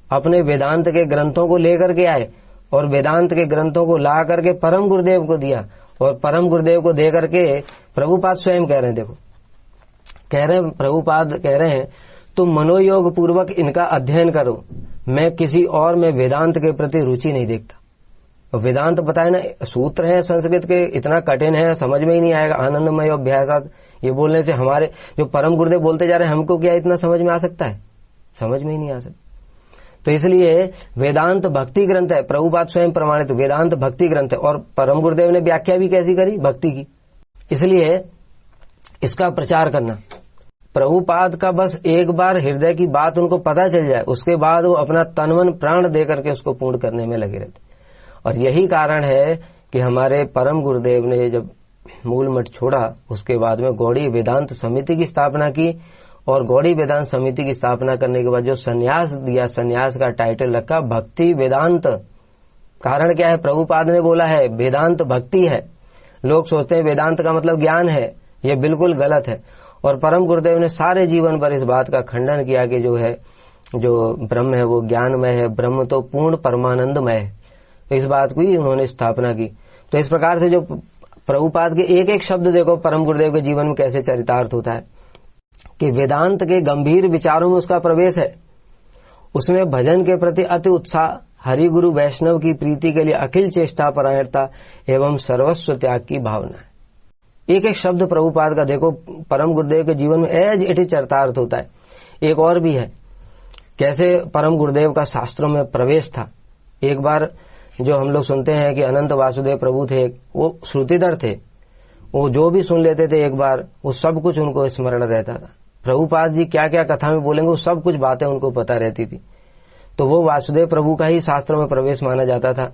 अपने वेदांत के ग्रंथों को लेकर के आए और वेदांत के ग्रंथों को ला करके परम गुरुदेव को दिया। और परम गुरुदेव को दे करके प्रभुपाद स्वयं कह रहे हैं, देखो कह रहे हैं प्रभुपाद कह रहे हैं तुम मनोयोग पूर्वक इनका अध्ययन करो, मैं किसी और में वेदांत के प्रति रुचि नहीं देखता। वेदांत बताए ना, सूत्र है संस्कृत के, इतना कठिन है, समझ में ही नहीं आएगा। आनंदमय अभ्यासात ये बोलने से हमारे जो परम गुरुदेव बोलते जा रहे हैं हमको क्या इतना समझ में आ सकता है, समझ में ही नहीं आ सकता। तो इसलिए वेदांत भक्ति ग्रंथ है, प्रभुपाद स्वयं प्रमाणित वेदांत भक्ति ग्रंथ है। और परम गुरुदेव ने व्याख्या भी कैसी करी, भक्ति की। इसलिए इसका प्रचार करना, प्रभुपाद का बस एक बार हृदय की बात उनको पता चल जाए उसके बाद वो अपना तन मन प्राण दे करके उसको पूर्ण करने में लगे रहते। और यही कारण है कि हमारे परम गुरुदेव ने जब मूल मठ छोड़ा उसके बाद में गौड़ी वेदांत समिति की स्थापना की। और गौड़ी वेदांत समिति की स्थापना करने के बाद जो सन्यास दिया, सन्यास का टाइटल रखा भक्ति वेदांत। कारण क्या है, प्रभुपाद ने बोला है वेदांत भक्ति है। लोग सोचते हैं वेदांत का मतलब ज्ञान है, ये बिल्कुल गलत है। और परम गुरुदेव ने सारे जीवन पर इस बात का खंडन किया कि जो है जो ब्रह्म है वो ज्ञानमय है, ब्रह्म तो पूर्ण परमानंदमय है। तो इस बात की उन्होंने स्थापना की। तो इस प्रकार से जो प्रभुपाद के एक एक शब्द देखो परम गुरुदेव के जीवन में कैसे चरितार्थ होता है कि वेदांत के गंभीर विचारों में उसका प्रवेश है, उसमें भजन के प्रति अति उत्साह, हरि गुरु वैष्णव की प्रीति के लिए अखिल चेष्टा परायणता एवं सर्वस्व त्याग की भावना है। एक एक शब्द प्रभुपाद का देखो परम गुरुदेव के जीवन में एज इट इज चरितार्थ होता है। एक और भी है कैसे परम गुरुदेव का शास्त्रों में प्रवेश था। एक बार जो हम लोग सुनते हैं कि अनंत वासुदेव प्रभु थे, वो श्रुतिधर थे, वो जो भी सुन लेते थे एक बार वो सब कुछ उनको स्मरण रहता था। प्रभुपाद जी क्या क्या कथा में बोलेंगे वो सब कुछ बातें उनको पता रहती थी। तो वो वासुदेव प्रभु का ही शास्त्रों में प्रवेश माना जाता था।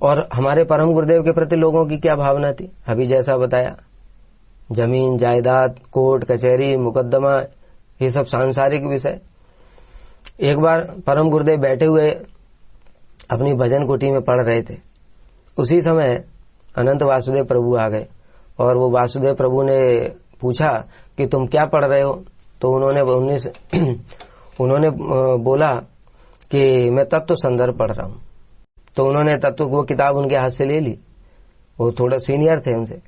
और हमारे परम गुरुदेव के प्रति लोगों की क्या भावना थी, अभी जैसा बताया, जमीन जायदाद, कोर्ट कचहरी, मुकदमा, ये सब सांसारिक विषय। एक बार परम गुरुदेव बैठे हुए अपनी भजन कुटी में पढ़ रहे थे, उसी समय अनंत वासुदेव प्रभु आ गए और वो वासुदेव प्रभु ने पूछा कि तुम क्या पढ़ रहे हो। तो उन्होंने बोला कि मैं तत्व संदर्भ पढ़ रहा हूं। तो उन्होंने तत्व वो किताब उनके हाथ से ले ली, वो थोड़ा सीनियर थे उनसे,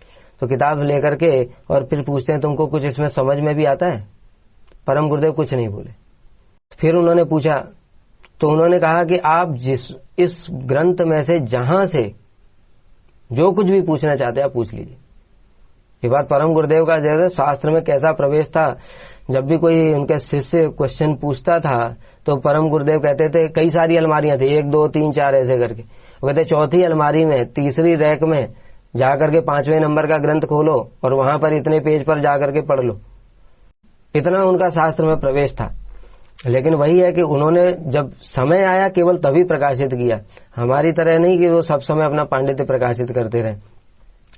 तो किताब लेकर के और फिर पूछते हैं तुमको कुछ इसमें समझ में भी आता है। परम गुरुदेव कुछ नहीं बोले। फिर उन्होंने पूछा तो उन्होंने कहा कि आप इस ग्रंथ में से जहां से जो कुछ भी पूछना चाहते हैं आप पूछ लीजिए। ये बात परम गुरुदेव का जैसे शास्त्र में कैसा प्रवेश था, जब भी कोई उनके शिष्य क्वेश्चन पूछता था तो परम गुरुदेव कहते थे, कई सारी अलमारियां थी, 1 2 3 4 ऐसे करके, वो कहते चौथी अलमारी में तीसरी रैक में जाकर के 5वें नंबर का ग्रंथ खोलो और वहां पर इतने पेज पर जाकर के पढ़ लो। इतना उनका शास्त्र में प्रवेश था। लेकिन वही है कि उन्होंने जब समय आया केवल तभी प्रकाशित किया, हमारी तरह नहीं कि वो सब समय अपना पांडित्य प्रकाशित करते रहे,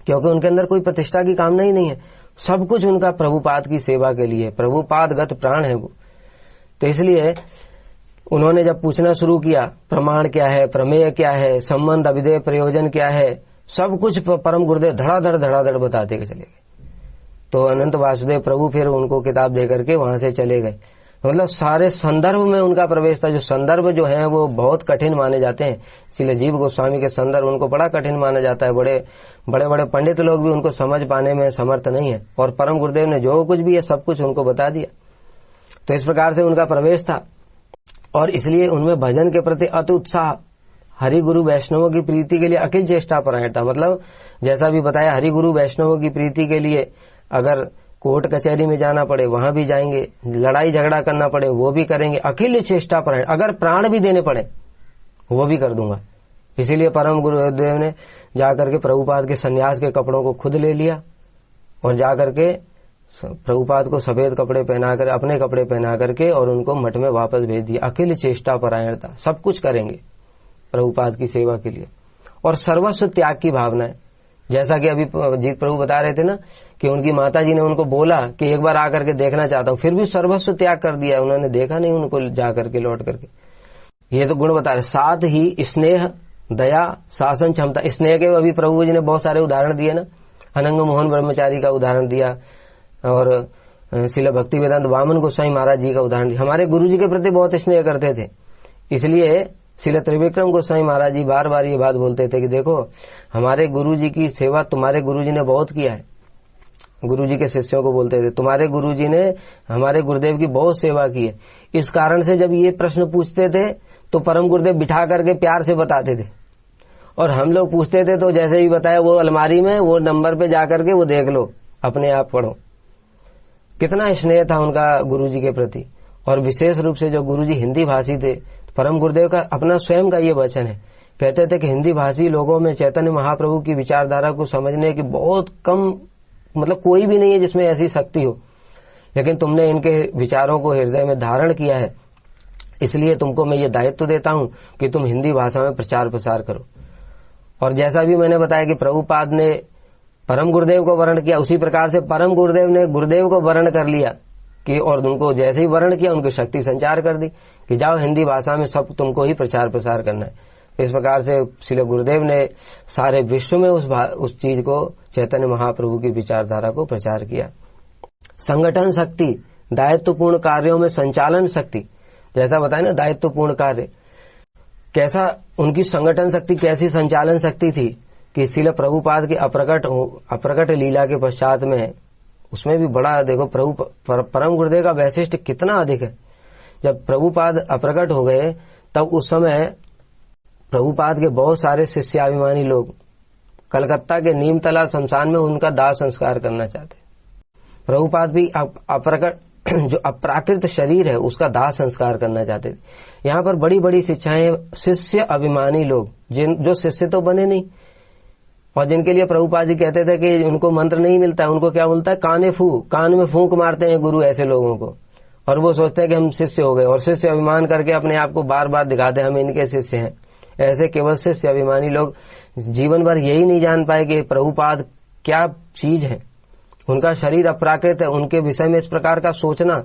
क्योंकि उनके अंदर कोई प्रतिष्ठा की कामना ही नहीं है। सब कुछ उनका प्रभुपाद की सेवा के लिए, प्रभुपादगत प्राण है वो। तो इसलिए उन्होंने जब पूछना शुरू किया प्रमाण क्या है, प्रमेय क्या है, संबंध अभिधेय प्रयोजन क्या है, सब कुछ परम गुरुदेव धड़ाधड़ बताते चले गए। तो अनंत वासुदेव प्रभु फिर उनको किताब दे करके वहां से चले गए। मतलब सारे संदर्भ में उनका प्रवेश था। जो संदर्भ जो है वो बहुत कठिन माने जाते हैं, इसलिए जीव गोस्वामी के संदर्भ उनको बड़ा कठिन माना जाता है। बड़े पंडित लोग भी उनको समझ पाने में समर्थ नहीं है, और परम गुरुदेव ने जो कुछ भी है सब कुछ उनको बता दिया। तो इस प्रकार से उनका प्रवेश था और इसलिए उनमें भजन के प्रति अति उत्साह, हरि गुरु वैष्णवों की प्रीति के लिए अखिल चेष्टा परायण था। मतलब जैसा भी बताया, हरि गुरु वैष्णवों की प्रीति के लिए अगर कोर्ट कचहरी में जाना पड़े वहां भी जाएंगे, लड़ाई झगड़ा करना पड़े वो भी करेंगे, अखिल चेष्टा परायण, अगर प्राण भी देने पड़े वो भी कर दूंगा। इसीलिए परम गुरुदेव ने जाकर के प्रभुपाद के सन्यास के कपड़ों को खुद ले लिया और जाकर के प्रभुपाद को सफेद कपड़े पहनाकर, अपने कपड़े पहना करके और उनको मठ में वापस भेज दिया। अखिल चेष्टा परायणता, सब कुछ करेंगे प्रभुपाद की सेवा के लिए, और सर्वस्व त्याग की भावना है। जैसा कि अभी जीत प्रभु बता रहे थे ना कि उनकी माता जी ने उनको बोला कि एक बार आकर के देखना चाहता हूं, फिर भी सर्वस्व त्याग कर दिया, उन्होंने देखा नहीं उनको जाकर के, लौट करके। ये तो गुण बता रहे। साथ ही स्नेह, दया, शासन क्षमता। स्नेह के अभी प्रभु जी ने बहुत सारे उदाहरण दिए ना, अनंग मोहन ब्रह्मचारी का उदाहरण दिया और श्रील भक्ति वेदांत वामन गोस्वामी महाराज जी का उदाहरण दिया। हमारे गुरु जी के प्रति बहुत स्नेह करते थे, इसलिए श्रील त्रिविक्रम गोस्वामी महाराज जी बार बार ये बात बोलते थे कि देखो हमारे गुरु जी की सेवा तुम्हारे गुरु जी ने बहुत किया है। गुरु जी के शिष्यों को बोलते थे तुम्हारे गुरु जी ने हमारे गुरुदेव की बहुत सेवा की है। इस कारण से जब ये प्रश्न पूछते थे तो परम गुरुदेव बिठा करके प्यार से बताते थे, और हम लोग पूछते थे तो जैसे ही बताया वो अलमारी में वो नंबर पे जाकर के वो देख लो, अपने आप पढ़ो। कितना स्नेह था उनका गुरु जी के प्रति। और विशेष रूप से जो गुरु जी हिंदी भाषी थे, परम गुरुदेव का अपना स्वयं का ये वचन है, कहते थे कि हिंदी भाषी लोगों में चैतन्य महाप्रभु की विचारधारा को समझने की बहुत कम, मतलब कोई भी नहीं है जिसमें ऐसी शक्ति हो, लेकिन तुमने इनके विचारों को हृदय में धारण किया है, इसलिए तुमको मैं ये दायित्व देता हूं कि तुम हिंदी भाषा में प्रचार प्रसार करो। और जैसा भी मैंने बताया कि प्रभुपाद ने परम गुरुदेव को वर्ण किया, उसी प्रकार से परम गुरुदेव ने गुरुदेव को वर्ण कर लिया कि, और उनको जैसे ही वर्ण किया उनकी शक्ति संचार कर दी कि जाओ हिंदी भाषा में सब तुमको ही प्रचार प्रसार करना है। इस प्रकार से श्रील गुरुदेव ने सारे विश्व में उस चीज को, चैतन्य महाप्रभु की विचारधारा को प्रचार किया। संगठन शक्ति, दायित्वपूर्ण कार्यों में संचालन शक्ति, जैसा बताया ना दायित्वपूर्ण कार्य, कैसा उनकी संगठन शक्ति, कैसी संचालन शक्ति थी कि श्रील प्रभुपाद के अप्रकट लीला के पश्चात में उसमें भी बड़ा देखो परम गुरुदेव का वैशिष्ट कितना अधिक है। जब प्रभुपाद अप्रकट हो गए तब उस समय प्रभुपाद के बहुत सारे शिष्याभिमानी लोग कलकत्ता के नीमतला शमशान में उनका दाह संस्कार करना चाहते। प्रभुपाद भी अप्रकट जो अप्राकृत शरीर है उसका दाह संस्कार करना चाहते थे। यहाँ पर बड़ी बड़ी शिक्षाएं शिष्य अभिमानी लोग, जो शिष्य तो बने नहीं और जिनके लिए प्रभुपाद जी कहते थे कि उनको मंत्र नहीं मिलता, उनको क्या बोलता है, कान में फूंक मारते हैं गुरु ऐसे लोगों को, और वो सोचते हैं कि हम शिष्य हो गए, और शिष्य अभिमान करके अपने आप को बार बार दिखाते हैं हम इनके शिष्य हैं। ऐसे केवल शिष्य अभिमानी लोग जीवन भर यही नहीं जान पाए कि प्रभुपाद क्या चीज है, उनका शरीर अप्राकृत है, उनके विषय में इस प्रकार का सोचना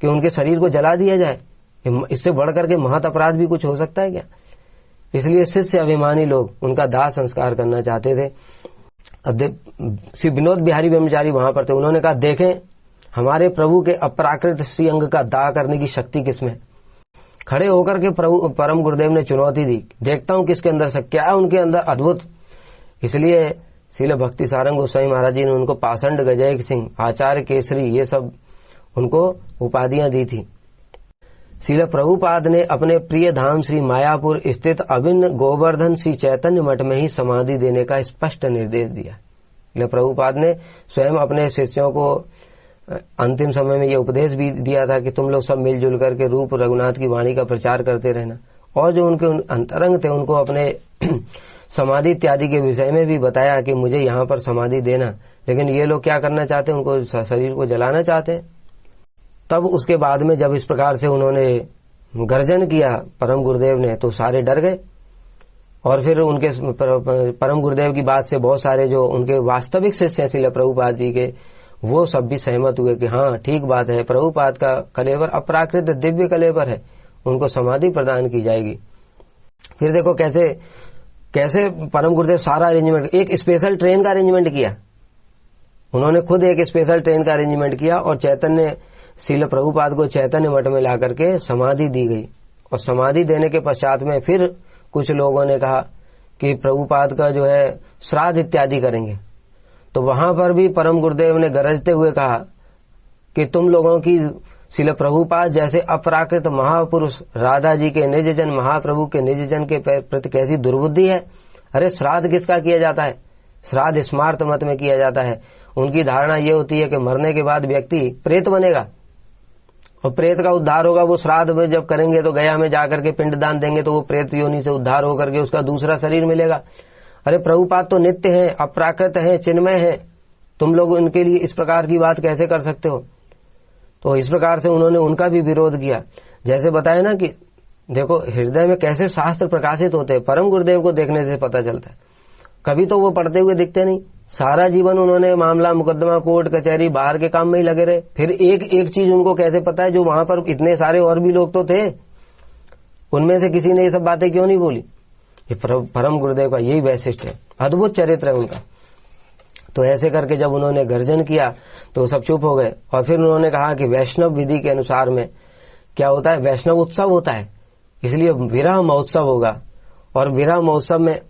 कि उनके शरीर को जला दिया जाए, इससे बढ़कर के महत अपराध भी कुछ हो सकता है क्या। इसलिए शिष्य अभिमानी लोग उनका दाह संस्कार करना चाहते थे। श्री विनोद बिहारी ब्रह्मचारी वहां पर थे, उन्होंने कहा देखें हमारे प्रभु के अप्राकृत श्री अंग का दाह करने की शक्ति किसमें। खड़े होकर के परम गुरुदेव ने चुनौती दी, देखता हूं किसके अंदर से क्या है उनके अंदर अद्भुत। इसलिए श्रील भक्ति सारंग गोस्वामी महाराज जी ने उनको पाषंड गजय सिंह, आचार्य केसरी, ये सब उनको उपाधियां दी थी। श्रील प्रभुपाद ने अपने प्रिय धाम श्री मायापुर स्थित अभिन्न गोवर्धन श्री चैतन्य मठ में ही समाधि देने का स्पष्ट निर्देश दिया। श्रील प्रभुपाद ने स्वयं अपने शिष्यों को अंतिम समय में ये उपदेश भी दिया था कि तुम लोग सब मिलजुल करके रूप रघुनाथ की वाणी का प्रचार करते रहना, और जो उनके अंतरंग थे उनको अपने समाधि इत्यादि के विषय में भी बताया कि मुझे यहाँ पर समाधि देना, लेकिन ये लोग क्या करना चाहते हैं, उनको शरीर को जलाना चाहते हैं। तब उसके बाद में जब इस प्रकार से उन्होंने गर्जन किया परम गुरुदेव ने, तो सारे डर गए, और फिर उनके परम गुरुदेव की बात से बहुत सारे जो उनके वास्तविक शिष्य हैं श्रील प्रभुपाद जी के, वो सब भी सहमत हुए कि हाँ ठीक बात है, प्रभुपाद का कलेवर अप्राकृत दिव्य कलेवर है, उनको समाधि प्रदान की जाएगी। फिर देखो कैसे कैसे परम गुरुदेव सारा अरेंजमेंट, एक स्पेशल ट्रेन का अरेंजमेंट किया, उन्होंने खुद एक स्पेशल ट्रेन का अरेंजमेंट किया, और चैतन्य श्रील प्रभुपाद को चैतन्य मठ में ला करके समाधि दी गई। और समाधि देने के पश्चात में फिर कुछ लोगों ने कहा कि प्रभुपाद का जो है श्राद्ध इत्यादि करेंगे, तो वहां पर भी परम गुरुदेव ने गरजते हुए कहा कि तुम लोगों की श्रील प्रभुपाद जैसे अपराकृत महापुरुष राधा जी के निज जन, महाप्रभु के निज जन के प्रति कैसी दुर्बुद्धि है। अरे श्राद्ध किसका किया जाता है, श्राद्ध स्मार्त मत में किया जाता है। उनकी धारणा ये होती है कि मरने के बाद व्यक्ति प्रेत बनेगा और प्रेत का उद्धार होगा, वो श्राद्ध में जब करेंगे तो गया में जाकर के पिंडदान देंगे तो वो प्रेत योनि से उद्धार होकर के उसका दूसरा शरीर मिलेगा। अरे प्रभुपाद तो नित्य हैं, अप्राकृत हैं, चिन्मय हैं, तुम लोग उनके लिए इस प्रकार की बात कैसे कर सकते हो? तो इस प्रकार से उन्होंने उनका भी विरोध किया। जैसे बताया ना कि देखो हृदय में कैसे शास्त्र प्रकाशित होते हैं, परम गुरुदेव को देखने से पता चलता है। कभी तो वो पढ़ते हुए दिखते नहीं, सारा जीवन उन्होंने मामला मुकदमा कोर्ट कचहरी बाहर के काम में ही लगे रहे। फिर एक एक चीज उनको कैसे पता है? जो वहां पर इतने सारे और भी लोग तो थे, उनमें से किसी ने ये सब बातें क्यों नहीं बोली? ये परम गुरुदेव का यही वैशिष्ट है, अद्भुत चरित्र है उनका। तो ऐसे करके जब उन्होंने गर्जन किया तो सब चुप हो गए। और फिर उन्होंने कहा कि वैष्णव विधि के अनुसार में क्या होता है, वैष्णव उत्सव होता है, इसलिए विरह महोत्सव होगा। और विरह महोत्सव में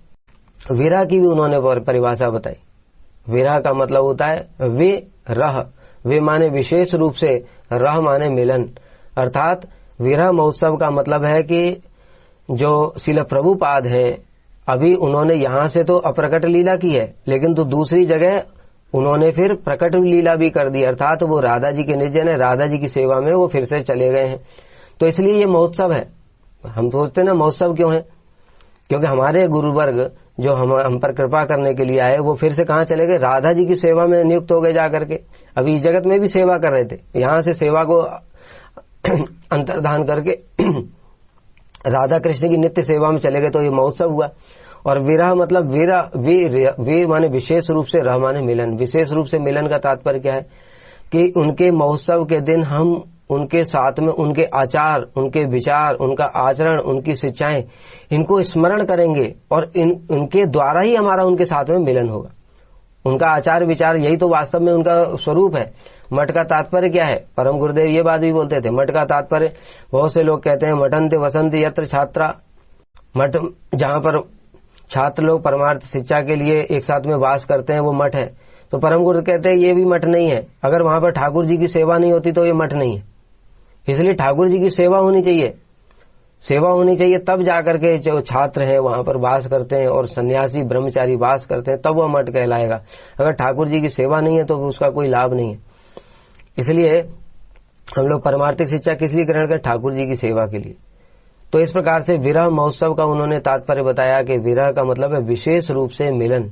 विरह की भी उन्होंने परिभाषा बताई। विरह का मतलब होता है वे रह, वे माने विशेष रूप से, रह माने मिलन। अर्थात विरह महोत्सव का मतलब है कि जो श्रील प्रभुपाद हैं, अभी उन्होंने यहां से तो अप्रकट लीला की है, लेकिन तो दूसरी जगह उन्होंने फिर प्रकट लीला भी कर दी। अर्थात वो राधा जी के निज जन है, राधा जी की सेवा में वो फिर से चले गए हैं। तो इसलिए ये महोत्सव है। हम सोचते ना महोत्सव क्यों है? क्योंकि हमारे गुरुवर्ग जो हम पर कृपा करने के लिए आए वो फिर से कहाँ चले गए? राधा जी की सेवा में नियुक्त हो गए जाकर के। अभी इस जगत में भी सेवा कर रहे थे, यहाँ से सेवा को अंतर्धान करके राधा कृष्ण की नित्य सेवा में चले गए, तो ये महोत्सव हुआ। और विरह मतलब वे माने विशेष रूप से, रह माने मिलन। विशेष रूप से मिलन का तात्पर्य क्या है कि उनके महोत्सव के दिन हम उनके साथ में उनके आचार, उनके विचार, उनका आचरण, उनकी शिक्षाएं, इनको स्मरण करेंगे और उनके द्वारा ही हमारा उनके साथ में मिलन होगा। उनका आचार विचार यही तो वास्तव में उनका स्वरूप है। मठ का तात्पर्य क्या है? परम गुरुदेव ये बात भी बोलते थे, मठ का तात्पर्य, बहुत से लोग कहते हैं मठन्ते वसंत यत्र छात्रा, मठ जहाँ पर छात्र लोग परमार्थ शिक्षा के लिए एक साथ में वास करते हैं वो मठ है। तो परम गुरु कहते हैं ये भी मठ नहीं है। अगर वहां पर ठाकुर जी की सेवा नहीं होती तो ये मठ नहीं है। इसलिए ठाकुर जी की सेवा होनी चाहिए, सेवा होनी चाहिए, तब जाकर के जो छात्र हैं वहां पर वास करते हैं और सन्यासी ब्रह्मचारी वास करते हैं, तब वह मठ कहलाएगा। अगर ठाकुर जी की सेवा नहीं है तो उसका कोई लाभ नहीं है। इसलिए हम लोग परमार्थिक शिक्षा किस लिए ग्रहण करें? ठाकुर जी की सेवा के लिए। तो इस प्रकार से विरह महोत्सव का उन्होंने तात्पर्य बताया कि विरह का मतलब है विशेष रूप से मिलन।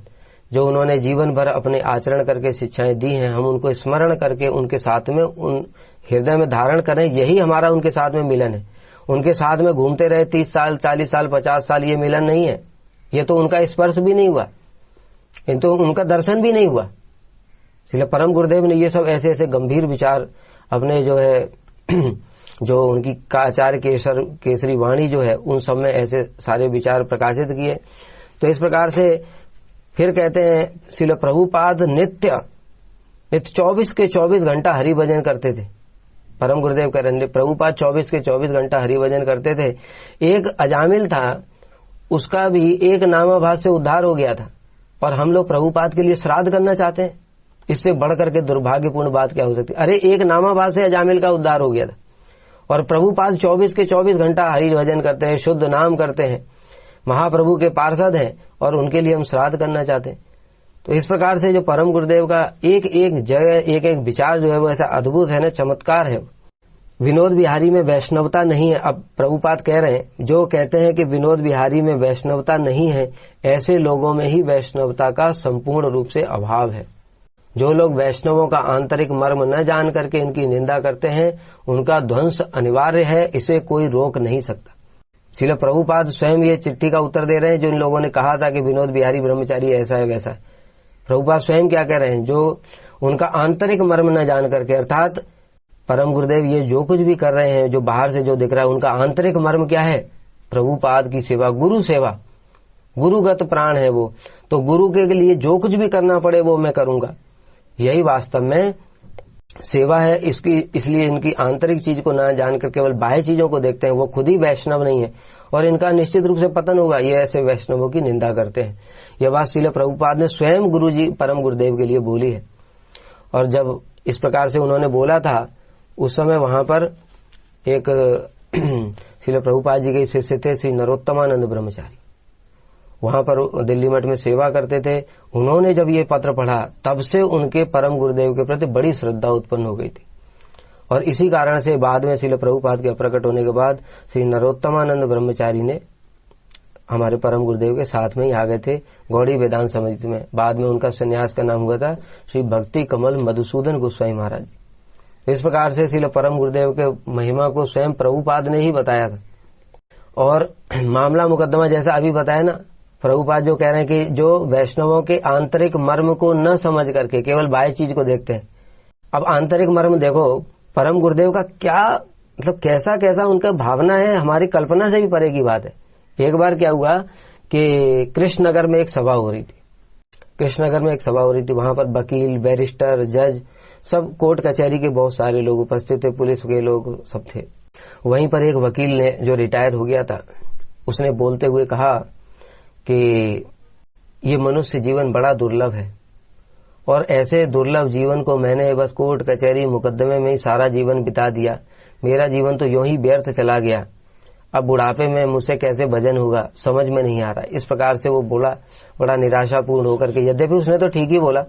जो उन्होंने जीवन भर अपने आचरण करके शिक्षाएं दी हैं, हम उनको स्मरण करके उनके साथ में उन हृदय में धारण करें, यही हमारा उनके साथ में मिलन है। उनके साथ में घूमते रहे 30 साल 40 साल 50 साल, ये मिलन नहीं है। ये तो उनका स्पर्श भी नहीं हुआ, ये तो उनका दर्शन भी नहीं हुआ। इसलिए परम गुरुदेव ने ये सब ऐसे ऐसे गंभीर विचार अपने जो है जो उनकी आचार्य केसरी वाणी जो है उन सब में ऐसे सारे विचार प्रकाशित किए। तो इस प्रकार से फिर कहते हैं श्रील प्रभुपाद नित्य 24 के 24 घंटा हरि भजन करते थे। परम गुरुदेव कह रहे हैं प्रभुपाद 24 के 24 घंटा हरि भजन करते थे। एक अजामिल था, उसका भी एक नामाभास से उद्धार हो गया था, और हम लोग प्रभुपाद के लिए श्राद्ध करना चाहते हैं। इससे बढ़कर के दुर्भाग्यपूर्ण बात क्या हो सकती? अरे एक नामाभास से अजामिल का उद्धार हो गया था, और प्रभुपाद 24 के 24 घंटा हरि भजन करते हैं, शुद्ध नाम करते हैं, महाप्रभु के पार्षद हैं, और उनके लिए हम श्राद्ध करना चाहते हैं। तो इस प्रकार से जो परम गुरुदेव का एक एक जगह एक एक विचार जो है वो ऐसा अद्भुत है ना, चमत्कार है। विनोद बिहारी में वैष्णवता नहीं है। अब प्रभुपाद कह रहे हैं, जो कहते हैं कि विनोद बिहारी में वैष्णवता नहीं है, ऐसे लोगों में ही वैष्णवता का संपूर्ण रूप से अभाव है। जो लोग वैष्णवों का आंतरिक मर्म न जान करके इनकी निंदा करते हैं, उनका ध्वंस अनिवार्य है, इसे कोई रोक नहीं सकता। श्रील प्रभुपाद स्वयं ये चिट्ठी का उत्तर दे रहे हैं जो इन लोगों ने कहा था कि विनोद बिहारी ब्रह्मचारी ऐसा है वैसा है। प्रभुपाद स्वयं क्या कह रहे हैं? जो उनका आंतरिक मर्म न जान करके, अर्थात परम गुरुदेव ये जो कुछ भी कर रहे हैं, जो बाहर से जो दिख रहा है, उनका आंतरिक मर्म क्या है? प्रभुपाद की सेवा, गुरु सेवा, गुरुगत प्राण है वो। तो गुरु के लिए जो कुछ भी करना पड़े वो मैं करूंगा, यही वास्तव में सेवा है। इसलिए इनकी आंतरिक चीज को न जानकर केवल बाह्य चीजों को देखते हैं, वो खुद ही वैष्णव नहीं है, और इनका निश्चित रूप से पतन होगा। ये ऐसे वैष्णवों की निंदा करते हैं। यह बात श्रील प्रभुपाद ने स्वयं गुरु जी परम गुरुदेव के लिए बोली है। और जब इस प्रकार से उन्होंने बोला था, उस समय वहां पर एक श्रील प्रभुपाद जी के शिष्य थे श्री नरोत्तमानंद ब्रह्मचारी, वहां पर दिल्ली मठ में सेवा करते थे। उन्होंने जब ये पत्र पढ़ा, तब से उनके परम गुरुदेव के प्रति बड़ी श्रद्धा उत्पन्न हो गई थी, और इसी कारण से बाद में श्रील प्रभुपाद के प्रकट होने के बाद श्री नरोत्तमानंद ब्रह्मचारी ने हमारे परम गुरुदेव के साथ में ही आ गए थे गौड़ी वेदांत समिति में। बाद में उनका संन्यास का नाम हुआ था श्री भक्ति कमल मधुसूदन गोस्वामी महाराज। इस प्रकार से श्रील परम गुरुदेव के महिमा को स्वयं प्रभुपाद ने ही बताया था। और मामला मुकदमा जैसा अभी बताया ना, प्रभुपाद जो कह रहे हैं कि जो वैष्णवों के आंतरिक मर्म को न समझ करके केवल बाह्य चीज को देखते हैं। अब आंतरिक मर्म देखो, परम गुरुदेव का क्या मतलब कैसा कैसा उनका भावना है, हमारी कल्पना से भी परे की बात है। एक बार क्या हुआ कि कृष्णनगर में एक सभा हो रही थी। कृष्णनगर में एक सभा हो रही थी, वहां पर वकील, बैरिस्टर, जज, सब कोर्ट कचहरी के बहुत सारे लोग उपस्थित थे, पुलिस के लोग सब थे। वहीं पर एक वकील ने, जो रिटायर हो गया था, उसने बोलते हुए कहा कि ये मनुष्य जीवन बड़ा दुर्लभ है और ऐसे दुर्लभ जीवन को मैंने बस कोर्ट कचहरी मुकदमे में ही सारा जीवन बिता दिया। मेरा जीवन तो यूं ही व्यर्थ चला गया। अब बुढ़ापे में मुझसे कैसे भजन होगा, समझ में नहीं आ रहा। इस प्रकार से वो बोला, बड़ा निराशापूर्ण होकर के। यद्यपि उसने तो ठीक ही बोला,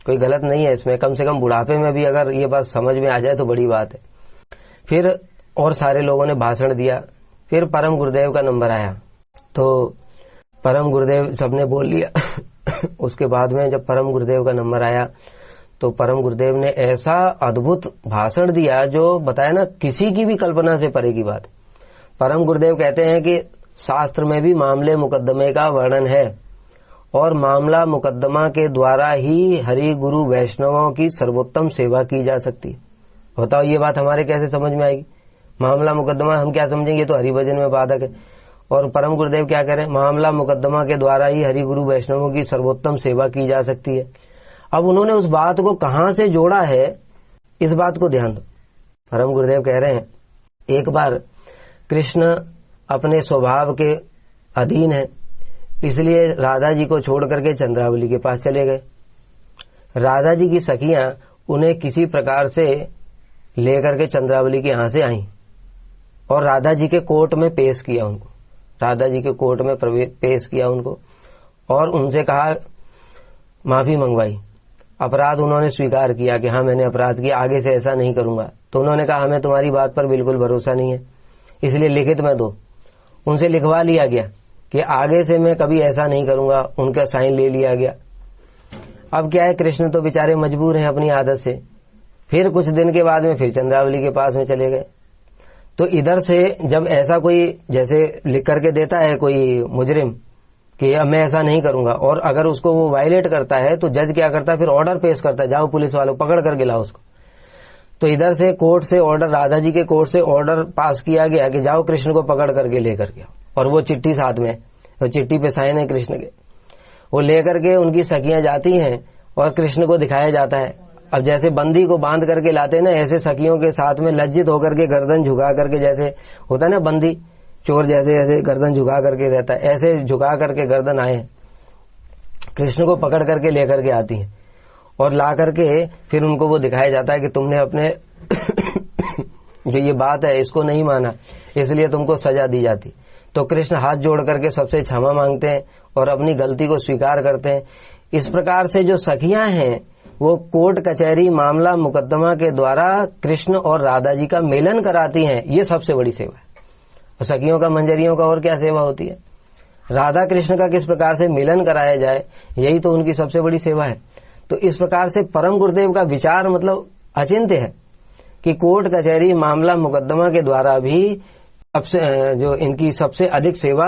कोई गलत नहीं है इसमें। कम से कम बुढ़ापे में भी अगर ये बात समझ में आ जाए तो बड़ी बात है। फिर और सारे लोगों ने भाषण दिया। फिर परम गुरुदेव का नंबर आया तो परम गुरुदेव सबने बोल लिया। उसके बाद में जब परम गुरुदेव का नंबर आया तो परम गुरुदेव ने ऐसा अद्भुत भाषण दिया जो बताया ना, किसी की भी कल्पना से परे की बात। परम गुरुदेव कहते हैं कि शास्त्र में भी मामले मुकदमे का वर्णन है और मामला मुकदमा के द्वारा ही हरि गुरु वैष्णवों की सर्वोत्तम सेवा की जा सकती है। बताओ ये बात हमारे कैसे समझ में आएगी? मामला मुकदमा हम क्या समझेंगे, तो हरिभजन में बाधक है। और परम गुरुदेव क्या कह रहे हैं? मामला मुकदमा के द्वारा ही हरि गुरु वैष्णवों की सर्वोत्तम सेवा की जा सकती है। अब उन्होंने उस बात को कहां से जोड़ा है, इस बात को ध्यान दो। परम गुरुदेव कह रहे हैं, एक बार कृष्ण अपने स्वभाव के अधीन है, इसलिए राधा जी को छोड़ करके चंद्रावली के पास चले गए। राधा जी की सखियां उन्हें किसी प्रकार से लेकर के चंद्रावली के यहां से आईं और राधा जी के कोर्ट में पेश किया उनको। राधा जी के कोर्ट में पेश किया उनको और उनसे कहा, माफी मंगवाई। अपराध उन्होंने स्वीकार किया कि हाँ मैंने अपराध किया, आगे से ऐसा नहीं करूंगा। तो उन्होंने कहा हमें तुम्हारी बात पर बिल्कुल भरोसा नहीं है, इसलिए लिखित में दो। उनसे लिखवा लिया गया कि आगे से मैं कभी ऐसा नहीं करूंगा। उनका साइन ले लिया गया। अब क्या है, कृष्ण तो बेचारे मजबूर हैं अपनी आदत से। फिर कुछ दिन के बाद में फिर चंद्रावली के पास में चले गए। तो इधर से जब ऐसा कोई जैसे लिख करके देता है कोई मुजरिम कि अब मैं ऐसा नहीं करूंगा, और अगर उसको वो वायलेट करता है तो जज क्या करता है, फिर ऑर्डर पेश करता है, जाओ पुलिस वालों पकड़ करके लाओ उसको। तो इधर से कोर्ट से ऑर्डर, राधा जी के कोर्ट से ऑर्डर पास किया गया कि जाओ कृष्ण को पकड़ करके लेकर के आओ। और वो चिट्ठी साथ में, वो चिट्ठी पे साइन है कृष्ण के। वो लेकर के उनकी सखियां जाती हैं और कृष्ण को दिखाया जाता है। अब जैसे बंदी को बांध करके लाते हैं ना, ऐसे सखियों के साथ में लज्जित होकर के गर्दन झुका करके, जैसे होता है ना बंदी चोर जैसे ऐसे गर्दन झुका करके रहता है, ऐसे झुका करके गर्दन आए कृष्ण को पकड़ करके लेकर के आती हैं और ला करके फिर उनको वो दिखाया जाता है कि तुमने अपने जो ये बात है इसको नहीं माना, इसलिए तुमको सजा दी जाती। तो कृष्ण हाथ जोड़ करके सबसे क्षमा मांगते हैं और अपनी गलती को स्वीकार करते हैं। इस प्रकार से जो सखियां हैं वो कोर्ट कचहरी मामला मुकदमा के द्वारा कृष्ण और राधा जी का मिलन कराती हैं। ये सबसे बड़ी सेवा है। सखियों का, मंजरियों का और क्या सेवा होती है? राधा कृष्ण का किस प्रकार से मिलन कराया जाए, यही तो उनकी सबसे बड़ी सेवा है। तो इस प्रकार से परम गुरुदेव का विचार मतलब अचिंत्य है कि कोर्ट कचहरी मामला मुकदमा के द्वारा भी जो इनकी सबसे अधिक सेवा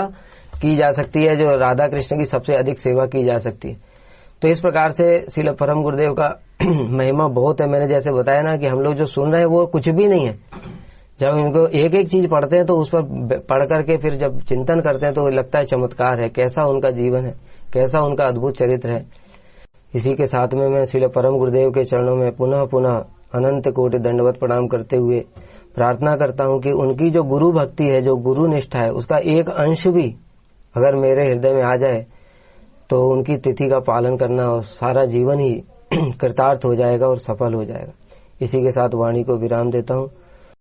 की जा सकती है, जो राधा कृष्ण की सबसे अधिक सेवा की जा सकती है। तो इस प्रकार से श्रील परम गुरुदेव का महिमा बहुत है। मैंने जैसे बताया ना कि हम लोग जो सुन रहे हैं वो कुछ भी नहीं है। जब इनको एक एक चीज पढ़ते हैं तो उस पर पढ़ करके फिर जब चिंतन करते हैं तो लगता है चमत्कार है, कैसा उनका जीवन है, कैसा उनका अद्भुत चरित्र है। इसी के साथ में मैं श्रील परम गुरुदेव के चरणों में पुनः पुनः अनंत कोटि दंडवत प्रणाम करते हुए प्रार्थना करता हूं कि उनकी जो गुरु भक्ति है, जो गुरु निष्ठा है, उसका एक अंश भी अगर मेरे हृदय में आ जाए तो उनकी तिथि का पालन करना और सारा जीवन ही कृतार्थ हो जाएगा और सफल हो जाएगा। इसी के साथ वाणी को विराम देता हूं।